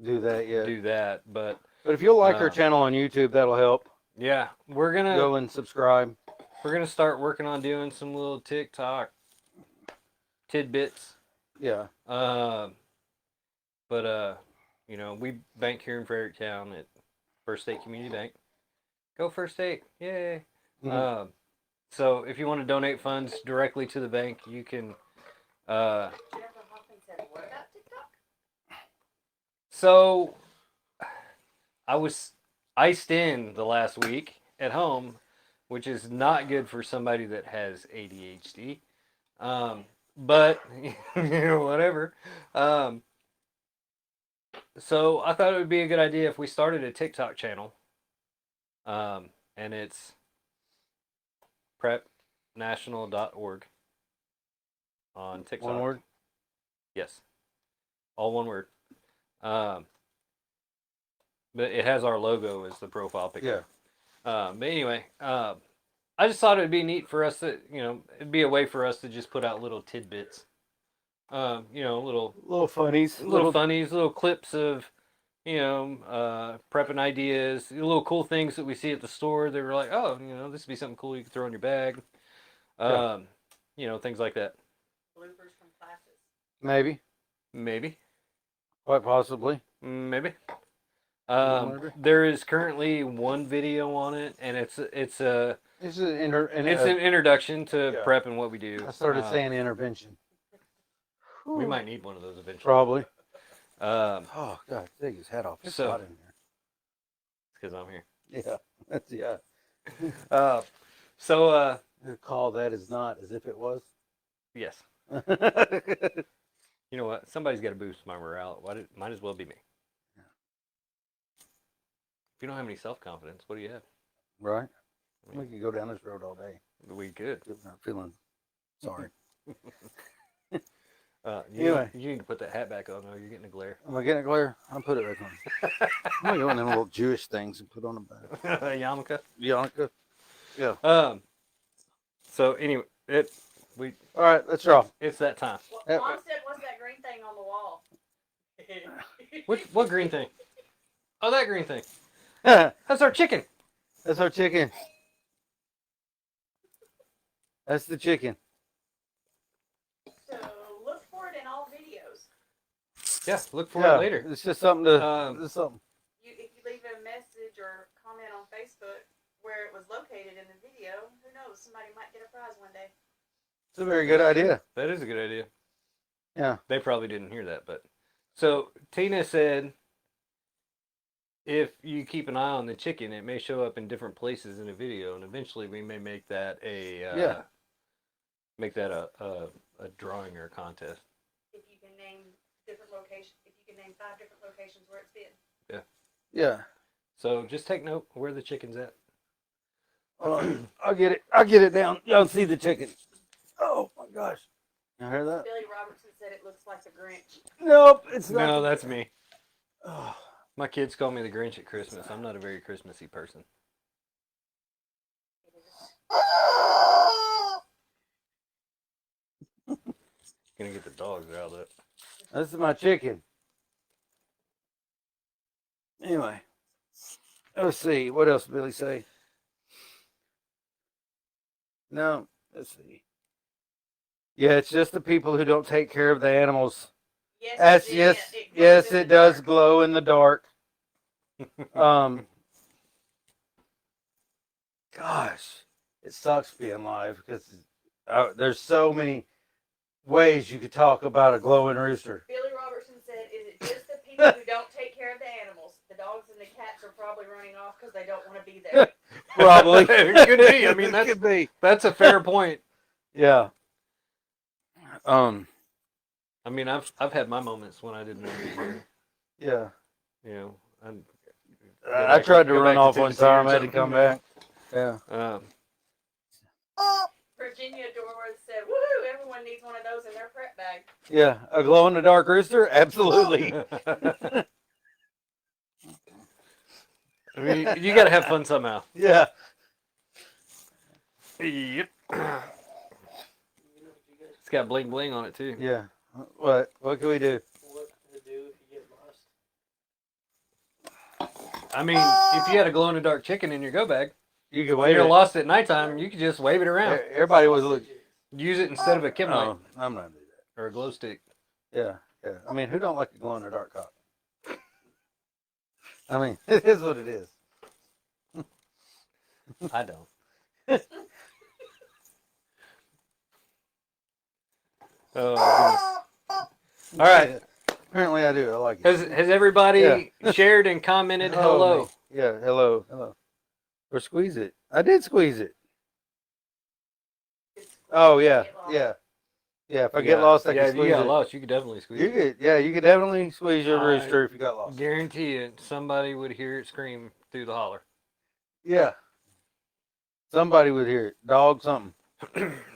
Do that, yeah. do that, but But if you'll like our um, channel on YouTube, that'll help. yeah, we're Go gonna and subscribe. start working on doing some little TikTok tidbits. Yeah. But you know, we bank here in Fredericktown at First State Community Bank. Go First State! Yay! Mhm. So if you want to donate funds directly to the bank, you can. Jennifer Hawkins said, what about TikTok? So I was iced in the last week at home, which is not good for somebody that has ADHD. But you know, whatever. So I thought it would be a good idea if we started a TikTok channel. And it's prepnational.org on TikTok. One word. Yes. All one word. But it has our logo as the profile picture. But anyway, I just thought it would be neat for us to, you know, it'd be a way for us to just put out little tidbits. You know, Little funnies. little funnies, little clips of, you know, prepping ideas, little cool things that we see at the store. They were like, oh, you know, this would be something cool you could throw in your bag. Yeah. You know, things like that. Bloopers from classes. Maybe. Maybe. Quite possibly. Maybe. Whatever. There is currently one video on it, and it's It's an it's an introduction to yeah. prep and what we do. I started saying intervention. We might need one of those eventually. Probably. Um, Oh God, take his hat off. It's So- hot in because I'm here. here. Yeah. That's yeah. So Call that as not as if it was. yes, you know what? Somebody's got to boost my morale. Might as well be me. Yeah. If you don't have any self confidence, what do you have? Right. We could go down this road all day. We could. I'm not feeling sorry. You need to put that hat back on. though. You're getting a glare. Am I getting a glare? I'll put it back on. I'm gonna go in them little Jewish things and put on them back. Yarmulke. Yannicka. So anyway, All right, let's draw. it's that time. What Yep. Mom said, what's that green thing on the wall? What green thing? Oh, that green thing. That's That's our chicken. our chicken. That's the chicken. So look for it in all videos. Yeah, look for it later. It's just something to. Um, It's something. If you leave a message or comment on Facebook where it was located in the video, who knows? Somebody might get a prize one day. It's a very good idea. That is a good idea. Yeah. They probably didn't hear that, but so Tina said if you keep an eye on the chicken, it may show up in different places in a video, and eventually we may make that a a drawing or a contest. If you can name different locations, if you can name 5 different locations where it's been. Yeah. So just take note where the chicken's at. I'll get it. I'll get it down. Y'all see the chicken. Oh my gosh. You hear that? Billy Robertson said it looks like the Grinch. Nope. It's not. No, that's me. Oh, My kids call me the Grinch at Christmas. I'm not a very Christmassy person. Gonna get the dogs riled up. this is my chicken. Anyway. Let's see. What else did Billy say? No. Let's see. Yeah, it's just the people who don't take care of the animals. Yes, Yes, it yes, glows yes, in it the does dark. glow in the dark. Gosh, it sucks being live because there's so many ways you could talk about a glowing rooster. Billy Robertson said, is it just the people who don't take care of the animals? The dogs and the cats are probably running off because they don't want to be there. Probably. It could be. I mean, It that's could be. that's a fair point. Yeah. I mean, I've had my moments when I didn't know you were here. Yeah. You know, I'm, I tried to go run back to off one Tennessee or time. I had to something. come back. Yeah. Virginia Dorworth said, woohoo, everyone needs one of those in their prep bag. Yeah. A glow in the dark rooster? Absolutely. I mean, you got to have fun somehow. Yeah. Yep. You know, you guys It's got bling bling on it too. Yeah. What can we do? what to do if you get lost. I mean, if you had a glow in the dark chicken in your go bag, You can when wave you're it. lost at nighttime, you could just wave it around. Everybody was looking. Use it instead of a Kim light No, I'm not gonna do or a glow stick. that. Yeah. I mean, who don't like a glow in the dark cock? I mean, it is what it is. I don't. Oh my goodness! All right. Apparently, I do. I like it. Has everybody shared and commented Oh, hello? man. Yeah. Hello. Or squeeze it. I did squeeze it. Oh yeah. Yeah. Yeah. If I get lost, I yeah, can if you squeeze got it. lost, you could definitely squeeze You it. could. Yeah. You could definitely squeeze your I rooster if you got lost. Guarantee it. Somebody would hear it scream through the holler. Yeah. Somebody would hear it. Dog, something.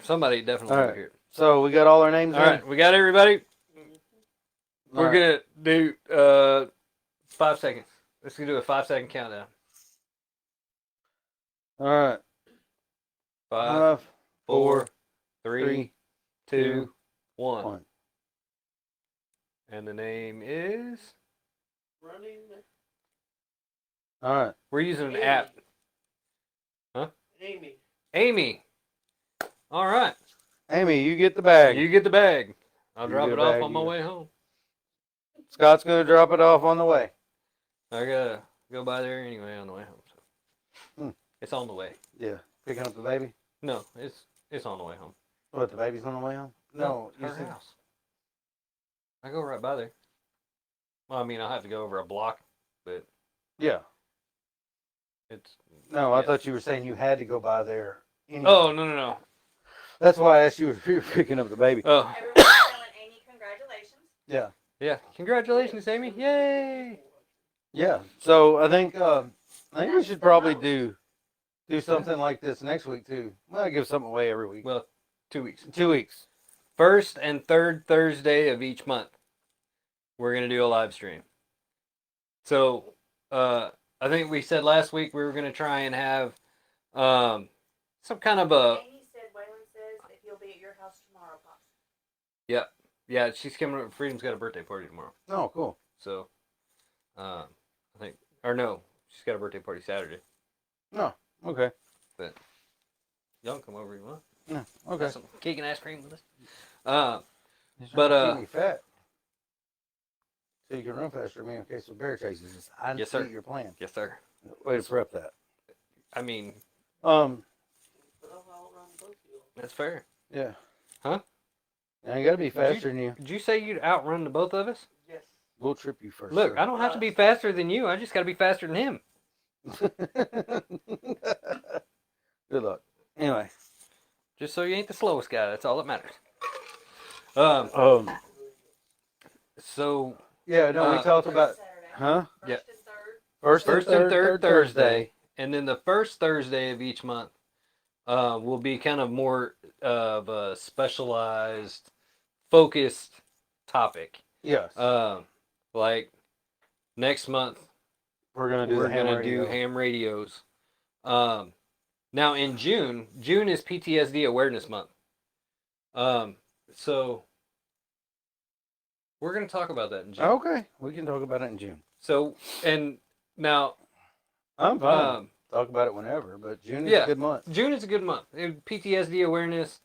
Somebody definitely All would right. hear it. So we got all our names All in? right, we got everybody. All We're right. gonna do 5 seconds. Let's do a 5-second countdown. All right. 5, 5, 4, 3, 3, 2, 1. 1. And the name is. Running. All right. We're using an Amy. app. Amy. Amy. All right. Amy, you get the bag. You get the bag. I'll You drop get it a off bag, on my you- way home. Scott's going to drop it off on the way. I gotta go by there anyway on the way home. So. Hmm. It's on the way. Yeah. Picking up the baby? No, it's on the way home. What, the baby's on the way home? No. you her said- house. I go right by there. Well, I mean, I'll have to go over a block, but Yeah. it's. No, I yeah. thought you were saying you had to go by there. Anyway. Oh no! That's why I asked you if you were picking up the baby. Oh Everyone's telling Amy congratulations. Yeah. yeah! Congratulations, Amy! Yay! Yeah. So I think we should probably do something like this next week too. Well, give something away every week. Well, 2 weeks. 2 weeks. First and third Thursday of each month, we're gonna do a live stream. So, I think we said last week we were gonna try and have some kind of a Amy said, Waylon says that he'll be at your house tomorrow, Pops. yeah. She's coming up. Freedom's got a birthday party tomorrow. Oh, cool. So, I think, or no, she's got a birthday party Saturday. No. Okay. Y'all can come over if you want. No. Okay. Have some cake and ice cream with us. Just But, trying to keep me fat. So you can run faster than me in case of bear chases. I Yes, see sir. your plan. Yes, sir. Way to prep that. I mean, But I'll run both of you. that's fair. Yeah. Huh? Now you gotta be faster than you. Did you say you'd outrun the both of us? Yes. We'll trip you first. Look, sir. I don't have to be faster than you. I just got to be faster than him. Good luck. Anyway. Just so you ain't the slowest guy. That's all that matters. So Yeah, no, we talked about, Saturday. huh? First Yeah. and third. first and third Thursday, and then the first Thursday of each month will be kind of more of a specialized, focused topic. Yes. Like next month, we're gonna do we're the ham gonna radio. do ham radios. Now in June is PTSD Awareness Month. So we're gonna talk about that in June. Okay, we can talk about it in June. So and now I'm fine. um, Talk about it whenever, but June is yeah. a good month. June is a good month. PTSD awareness.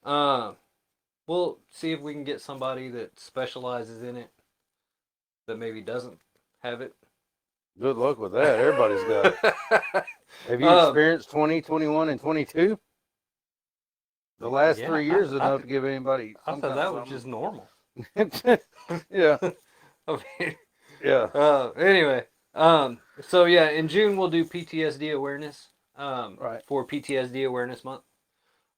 We'll see if we can get somebody that specializes in it that maybe doesn't have it. Good luck with that. Everybody's got it. Have you Um, experienced 20, 21, and 22? The last Yeah, 3 years is I enough to give anybody. I some thought kind that of was just normal. something. Yeah, I mean, yeah. anyway, so yeah, in June we'll do PTSD awareness. Right. For PTSD Awareness Month.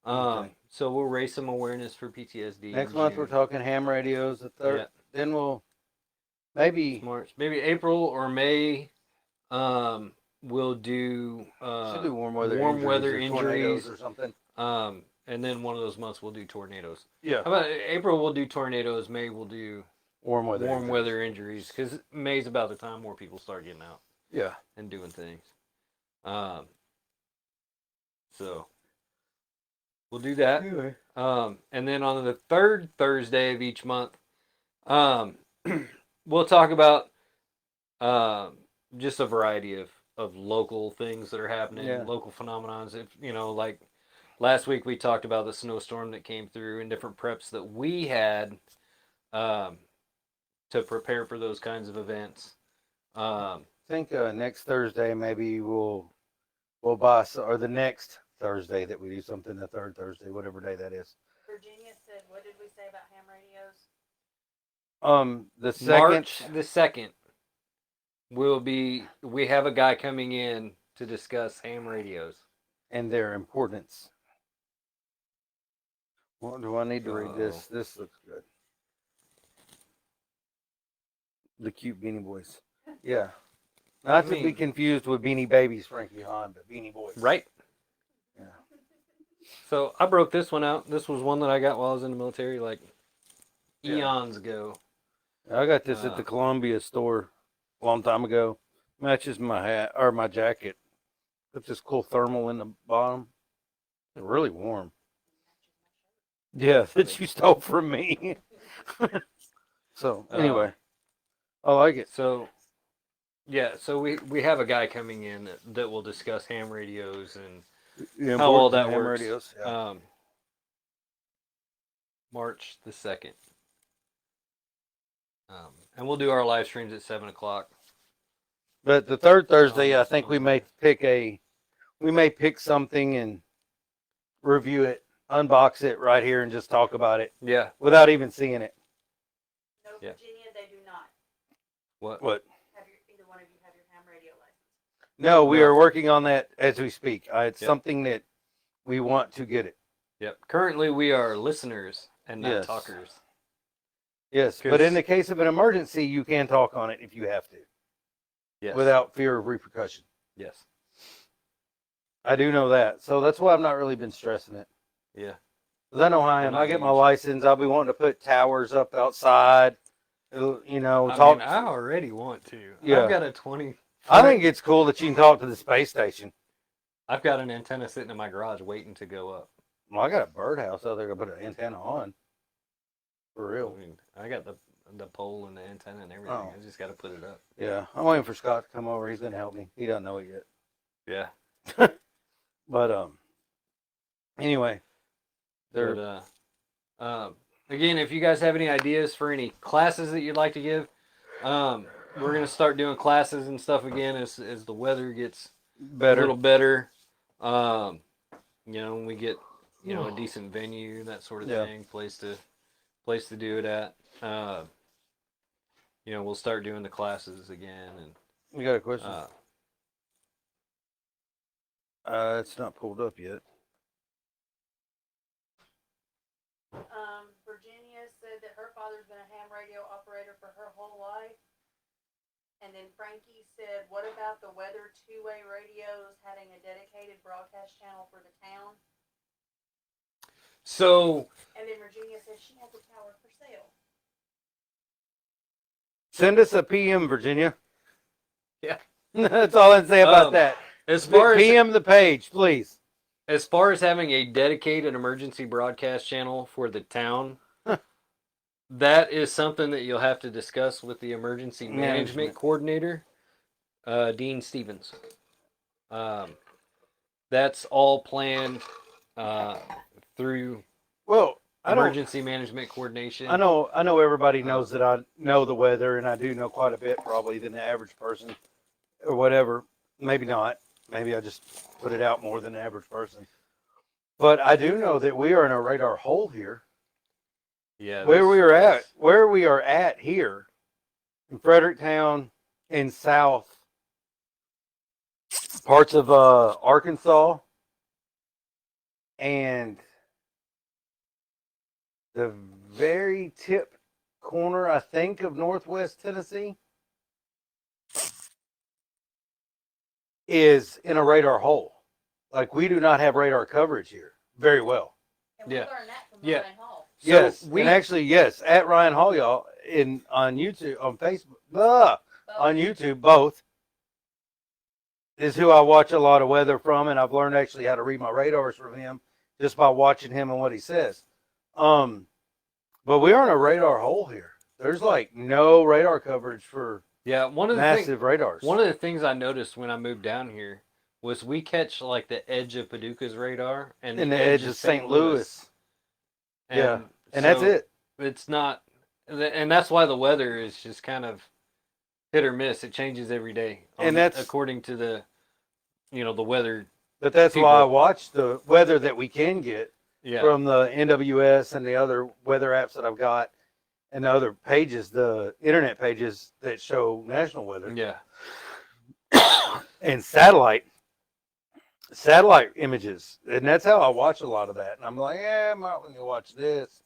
Okay. So we'll raise some awareness for PTSD. Next in month June. we're talking ham radios. The third, Yeah. then we'll maybe March, maybe April or May. We'll do should do warm weather injuries tornadoes or something. and then one of those months we'll do tornadoes. Yeah, How about April? We'll do tornadoes. May we'll do warm weather. warm injuries. weather injuries because May's about the time more people start getting out. Yeah. and doing things. So we'll do that. Anyway. And then on the third Thursday of each month, we'll talk about just a variety of local things that are happening, Yeah. local phenomenons. If like last week we talked about the snowstorm that came through and different preps that we had to prepare for those kinds of events. I think next Thursday maybe we'll buy or the next Thursday that we do something, the third Thursday, whatever day that is. Virginia said, what did we say about ham radios? The second. March the 2nd we have a guy coming in to discuss ham radios. And their importance. What do I need to read this? This looks good. The cute Beanie Boys. Yeah. Not to be confused with Beanie Babies, Frankie Hahn, but Beanie Boys. Right. Yeah. So I broke this one out. This was one that I got while I was in the military, like eons ago. I got this at the Columbia store a long time ago. Matches my hat or my jacket. Put this cool thermal in the bottom. It's really warm. Yeah, that you stole from me. So anyway, I like it. So yeah, so we have a guy coming in that will discuss ham radios and how all that works. Radios, yeah. March the 2nd. And we'll do our live streams at 7:00. But the third Thursday, I think we may pick something and review it, unbox it right here, and just talk about it. Yeah. Without even seeing it. No, Yeah. Virginia, they do not. What? Have either one of you have your ham radio license? No, we No. are working on that as we speak. It's Yep. something that we want to get it. Yep. Currently, we are listeners and not Yes. talkers. Yes, but in the case of an emergency, you can talk on it if you have to, Yes. without fear of repercussion. Yes. I do know that, so that's why I've not really been stressing it. Yeah. Because I know how I am. I get my license. I'll be wanting to put towers up outside. You know, talk. I already want to. Yeah. I've got a 20. I think it's cool that you can talk to the space station. I've got an antenna sitting in my garage waiting to go up. Well, I got a birdhouse out there to put an antenna on. For real. I mean, I got the pole and the antenna and everything. Oh. I just got to put it up. Yeah, I'm waiting for Scott to come over. He's gonna help me. He doesn't know it yet. Yeah. But anyway, there. But, again, if you guys have any ideas for any classes that you'd like to give, we're gonna start doing classes and stuff again as the weather gets Better. a little better. When we get a decent venue, that sort of Yeah. thing, place to do it at. We'll start doing the classes again, and You got a question? It's not pulled up yet. Virginia said that her father's been a ham radio operator for her whole life. And then Frankie said, what about the weather two-way radios having a dedicated broadcast channel for the town? so And then Virginia said she has a tower for sale. Send us a PM, Virginia. Yeah. That's all I'd say about that. as far as PM the page, please. As far as having a dedicated emergency broadcast channel for the town, that is something that you'll have to discuss with the emergency management coordinator, Dean Stevens. That's all planned through emergency management coordination. I know everybody knows that I know the weather, and I do know quite a bit probably than the average person or whatever. Maybe not. Maybe I just put it out more than the average person. But I do know that we are in a radar hole here. Yeah. Where we are at here in Fredericktown and south parts of Arkansas and the very tip corner, I think, of Northwest Tennessee is in a radar hole. Like, we do not have radar coverage here very well. And we Yeah. learned that from Yeah. Ryan Hall. Yes, we and actually, yes, at Ryan Hall, y'all, on YouTube, on Facebook, on YouTube, both. is who I watch a lot of weather from, and I've learned actually how to read my radars from him just by watching him and what he says. But we are in a radar hole here. There's like no radar coverage for Yeah, massive radars. one of the things I noticed when I moved down here was we catch like the edge of Paducah's radar and in the edge of St. Louis. Yeah, and that's so it. It's not, and that's why the weather is just kind of hit or miss. It changes every day, And that's- according to the, the weather. But that's people- why I watch the weather that we can get Yeah, from the NWS and the other weather apps that I've got, and the other pages, the internet pages that show national weather yeah, and satellite images, and that's how I watch a lot of that. And I'm like, yeah, I might want to watch this,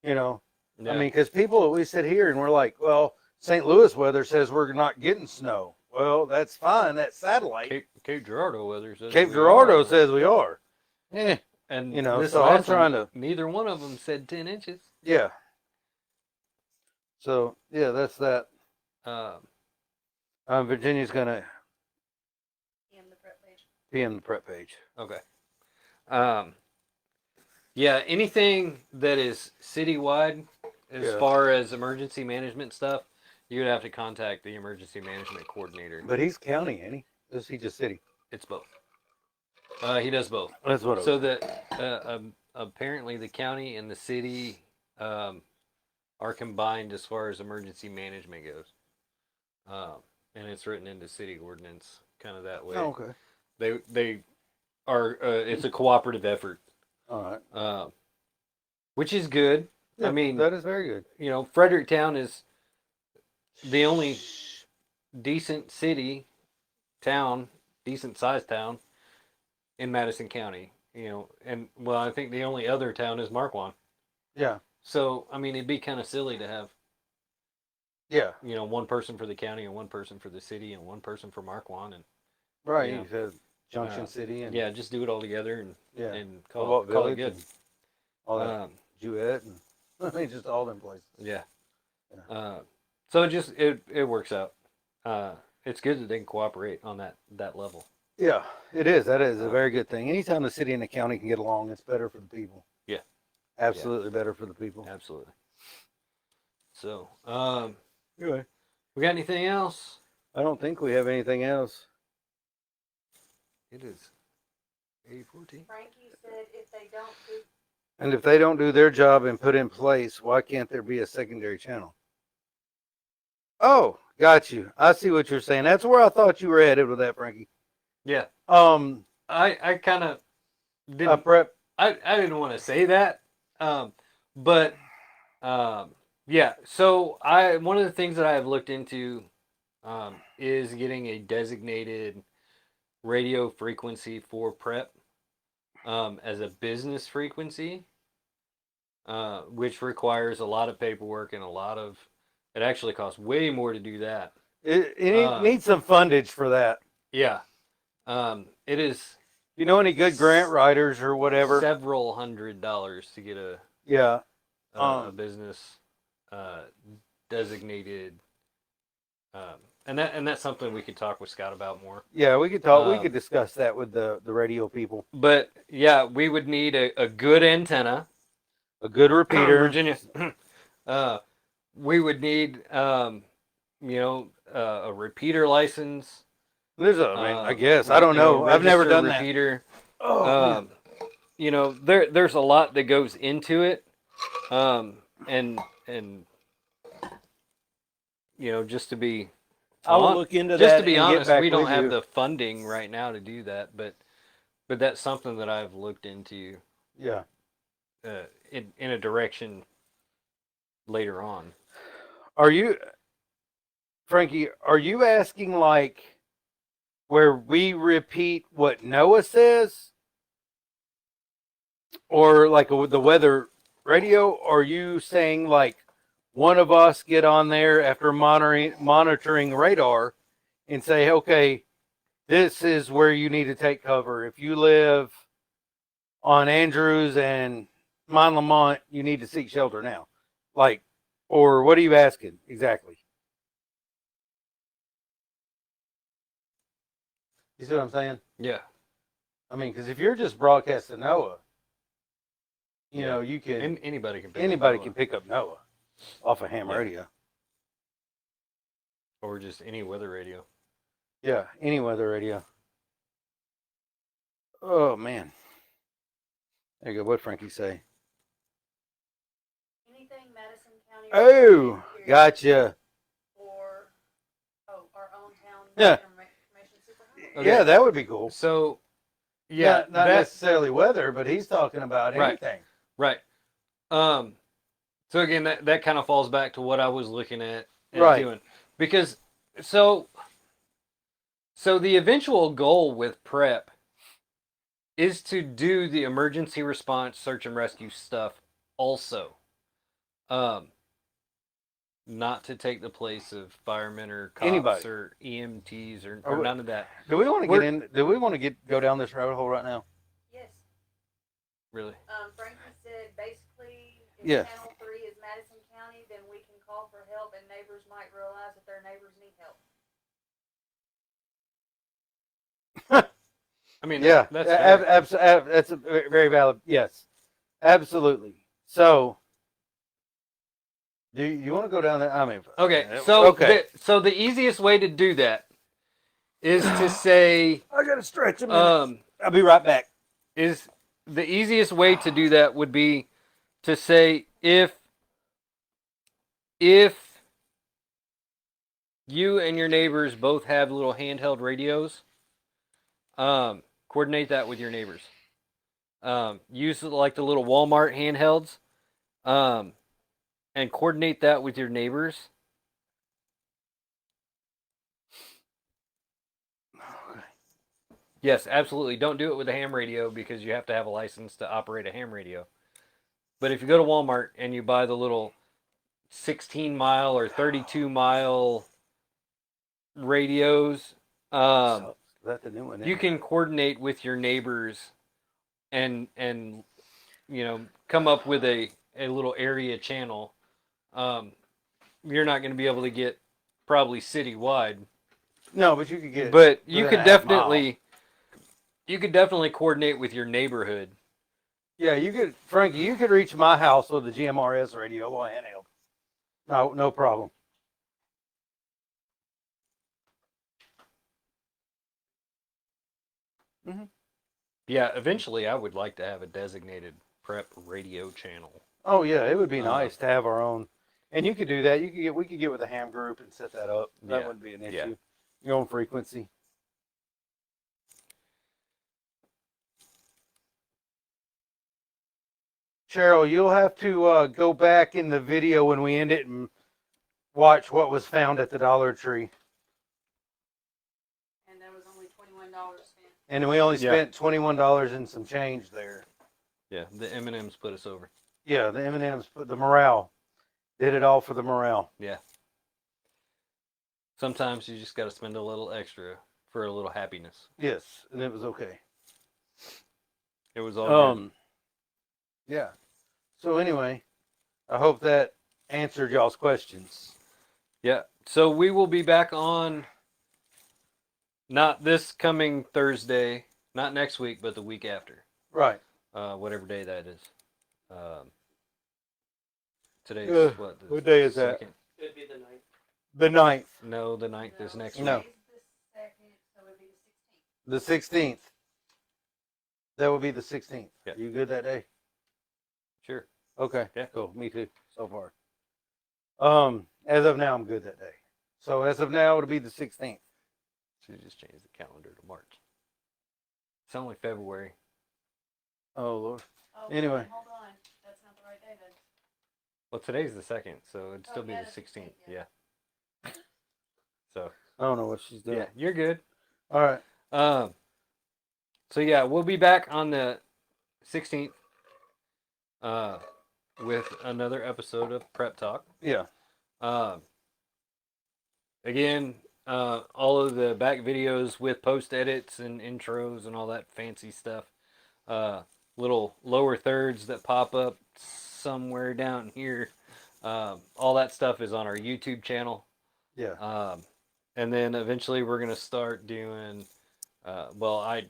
yeah. I mean, because people, we sit here and we're like, well, St. Louis weather says we're not getting snow. Well, that's fine. That's satellite. Cape Girardeau weather says Cape we Girardeau are. says we are. Eh, And so this I'm last trying one, to, neither one of them said 10 inches. yeah. So yeah, that's that. Virginia's gonna PM the prep page. PM the prep page. Okay. Yeah, anything that is citywide as Yeah. far as emergency management stuff, you would have to contact the emergency management coordinator. But he's county, ain't he? Is he just city? It's both. He does both. That's what. So that apparently the county and the city are combined as far as emergency management goes, and it's written into city ordinance kind of that way. Oh, okay. They are. It's a cooperative effort, All right. which is good. Yeah, I mean, that is very good. Fredericktown is the only decent decent sized town in Madison County. And well, I think the only other town is Marquand. Yeah. So, I mean, it'd be kind of silly to have, Yeah. one person for the county and one person for the city and one person for Marquand, and Right. Yeah. He says Junction Uh, City and yeah, just do it all together and yeah. and Cobalt call it Village good. and all that. Um, Jewett and I mean just all them places. yeah. Yeah. So it works out. It's good that they can cooperate on that level. Yeah, it is. That is a very good thing. Anytime the city and the county can get along, it's better for the people. Yeah. Absolutely better for the people. Absolutely. So, Anyway, we got anything else? I don't think we have anything else. It is 8:14. Frankie said if they don't do, And if they don't do their job and put in place, why can't there be a secondary channel? Oh, got you. I see what you're saying. That's where I thought you were headed with that, Frankie. Yeah. I I kind of didn't. prep. I didn't want to say that. But yeah. So one of the things that I have looked into is getting a designated radio frequency for prep as a business frequency, which requires a lot of paperwork and it actually costs way more to do that. It needs some fundage for that. Yeah. It is You know any good grant writers or whatever? several $100s to get Yeah. a business designated, and that's something we could talk with Scott about more. Yeah, we could talk. We Um, could discuss that with the radio people. But yeah, we would need a good antenna. A good repeater. Virginia. We would need a repeater license. There's I guess I don't know. I've never registered done that. repeater. Oh, There's a lot that goes into it, and just to be I will hon- look into that. just to be and get honest, back we don't with have you. the funding right now to do that, but that's something that I've looked into Yeah. in a direction later on. Are you, Frankie? Are you asking like where we repeat what Noah says, or like the weather radio? Or are you saying like one of us get on there after monitoring radar and say, okay, this is where you need to take cover. If you live on Andrews and Mont Lamont, you need to seek shelter now. Like, or what are you asking exactly? You see what I'm saying? Yeah. I mean, because if you're just broadcasting NOAA, you Yeah. know, you can And anybody can pick anybody up can pick up NOAA off of ham Yeah. radio. or just any weather radio. Yeah, any weather radio. Oh man. There you go. What Frankie say? Anything Madison County. Oh, related, period, gotcha. Or, our own town. Yeah. Information superhighway. Okay. Yeah, that would be cool. So, yeah, not that, necessarily weather, but he's talking about Right. anything. right. So again, that kind of falls back to what I was looking at and Right. doing, because so the eventual goal with prep is to do the emergency response, search and rescue stuff also. Not to take the place of firemen or cops Anybody. or EMTs or Or- none of that. Do we want to We're- get in? Do we want to go down this rabbit hole right now? Yes. Really. Frankie said basically, if Yeah. Channel 3 is Madison County, then we can call for help and neighbors might realize that their neighbors need help. I mean, Yeah, that's fair. that's a very valid. Yes, absolutely. So, do you want to go down there? I mean, Okay, so okay. the easiest way to do that is to say I gotta stretch a minute. I'll be right back. is the easiest way to do that would be to say if you and your neighbors both have little handheld radios, coordinate that with your neighbors. Use like the little Walmart handhelds, and coordinate that with your neighbors. Yes, absolutely. Don't do it with a ham radio because you have to have a license to operate a ham radio. But if you go to Walmart and you buy the little 16-mile or 32-mile radios, So, is that the new one? you can coordinate with your neighbors and come up with a little area channel. You're not going to be able to get probably citywide, No, but you could get. but you within could a half mile. definitely coordinate with your neighborhood. Yeah, you could, Frankie. You could reach my house with a GMRS radio or handheld. No problem. Yeah, eventually I would like to have a designated prep radio channel. Oh yeah, it would be Uh, nice to have our own, and you could do that. We could get with a ham group and set that up. That Yeah. wouldn't be an issue. Yeah. Your own frequency. Cheryl, you'll have to go back in the video when we end it and watch what was found at the Dollar Tree. And there was only $21 spent. And we only Yeah. spent $21 and some change there. Yeah, the M&Ms put us over. Yeah, the M&Ms put the morale. Did it all for the morale. Yeah. Sometimes you just got to spend a little extra for a little happiness. Yes, and it was okay. It was all good. Yeah. So anyway, I hope that answered y'all's questions. Yeah. So we will be back on not this coming Thursday, not next week, but the week after. Right. Whatever day that is. Today's what? the what day is that? second? It'd be the night. The 9th, No, the 9th is next No. week. Today's the 2nd, so it'd be the 16th. the 16th. That will be the 16th. Yeah. You good that day? Sure. Okay. Yeah. Cool. Me too. So far. As of now, I'm good that day. So as of now, it'll be the 16th. Should just change the calendar to March. It's only February. Oh Lord. Oh, Anyway. Hold on, that's not the right day then. Well, today's the 2nd, so it'd still Oh, be yeah, the the 16th. 16th, yeah. Yeah. So, I don't know what she's doing. yeah, you're good. All right. So yeah, we'll be back on the 16th with another episode of Prep Talk. Yeah. Again, all of the back videos with post edits and intros and all that fancy stuff. Little lower thirds that pop up somewhere down here. All that stuff is on our YouTube channel. Yeah. And then eventually we're going to start doing well, I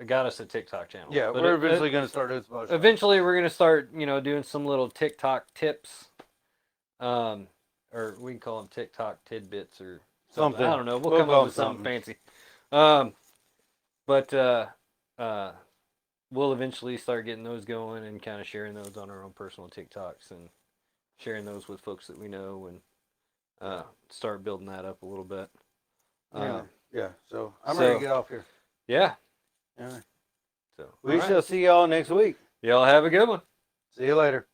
got us a TikTok channel. Yeah, But we're eventually going to start doing some other stuff. eventually we're gonna start, doing some little TikTok tips, or we can call them TikTok tidbits or something. I don't know. We'll come call up with them something fancy. But we'll eventually start getting those going and kind of sharing those on our own personal TikToks and sharing those with folks that we know and start building that up a little bit. Yeah. So I'm ready to get off here. Yeah. All right. So We all right. shall see y'all next week. Y'all have a good one. See you later.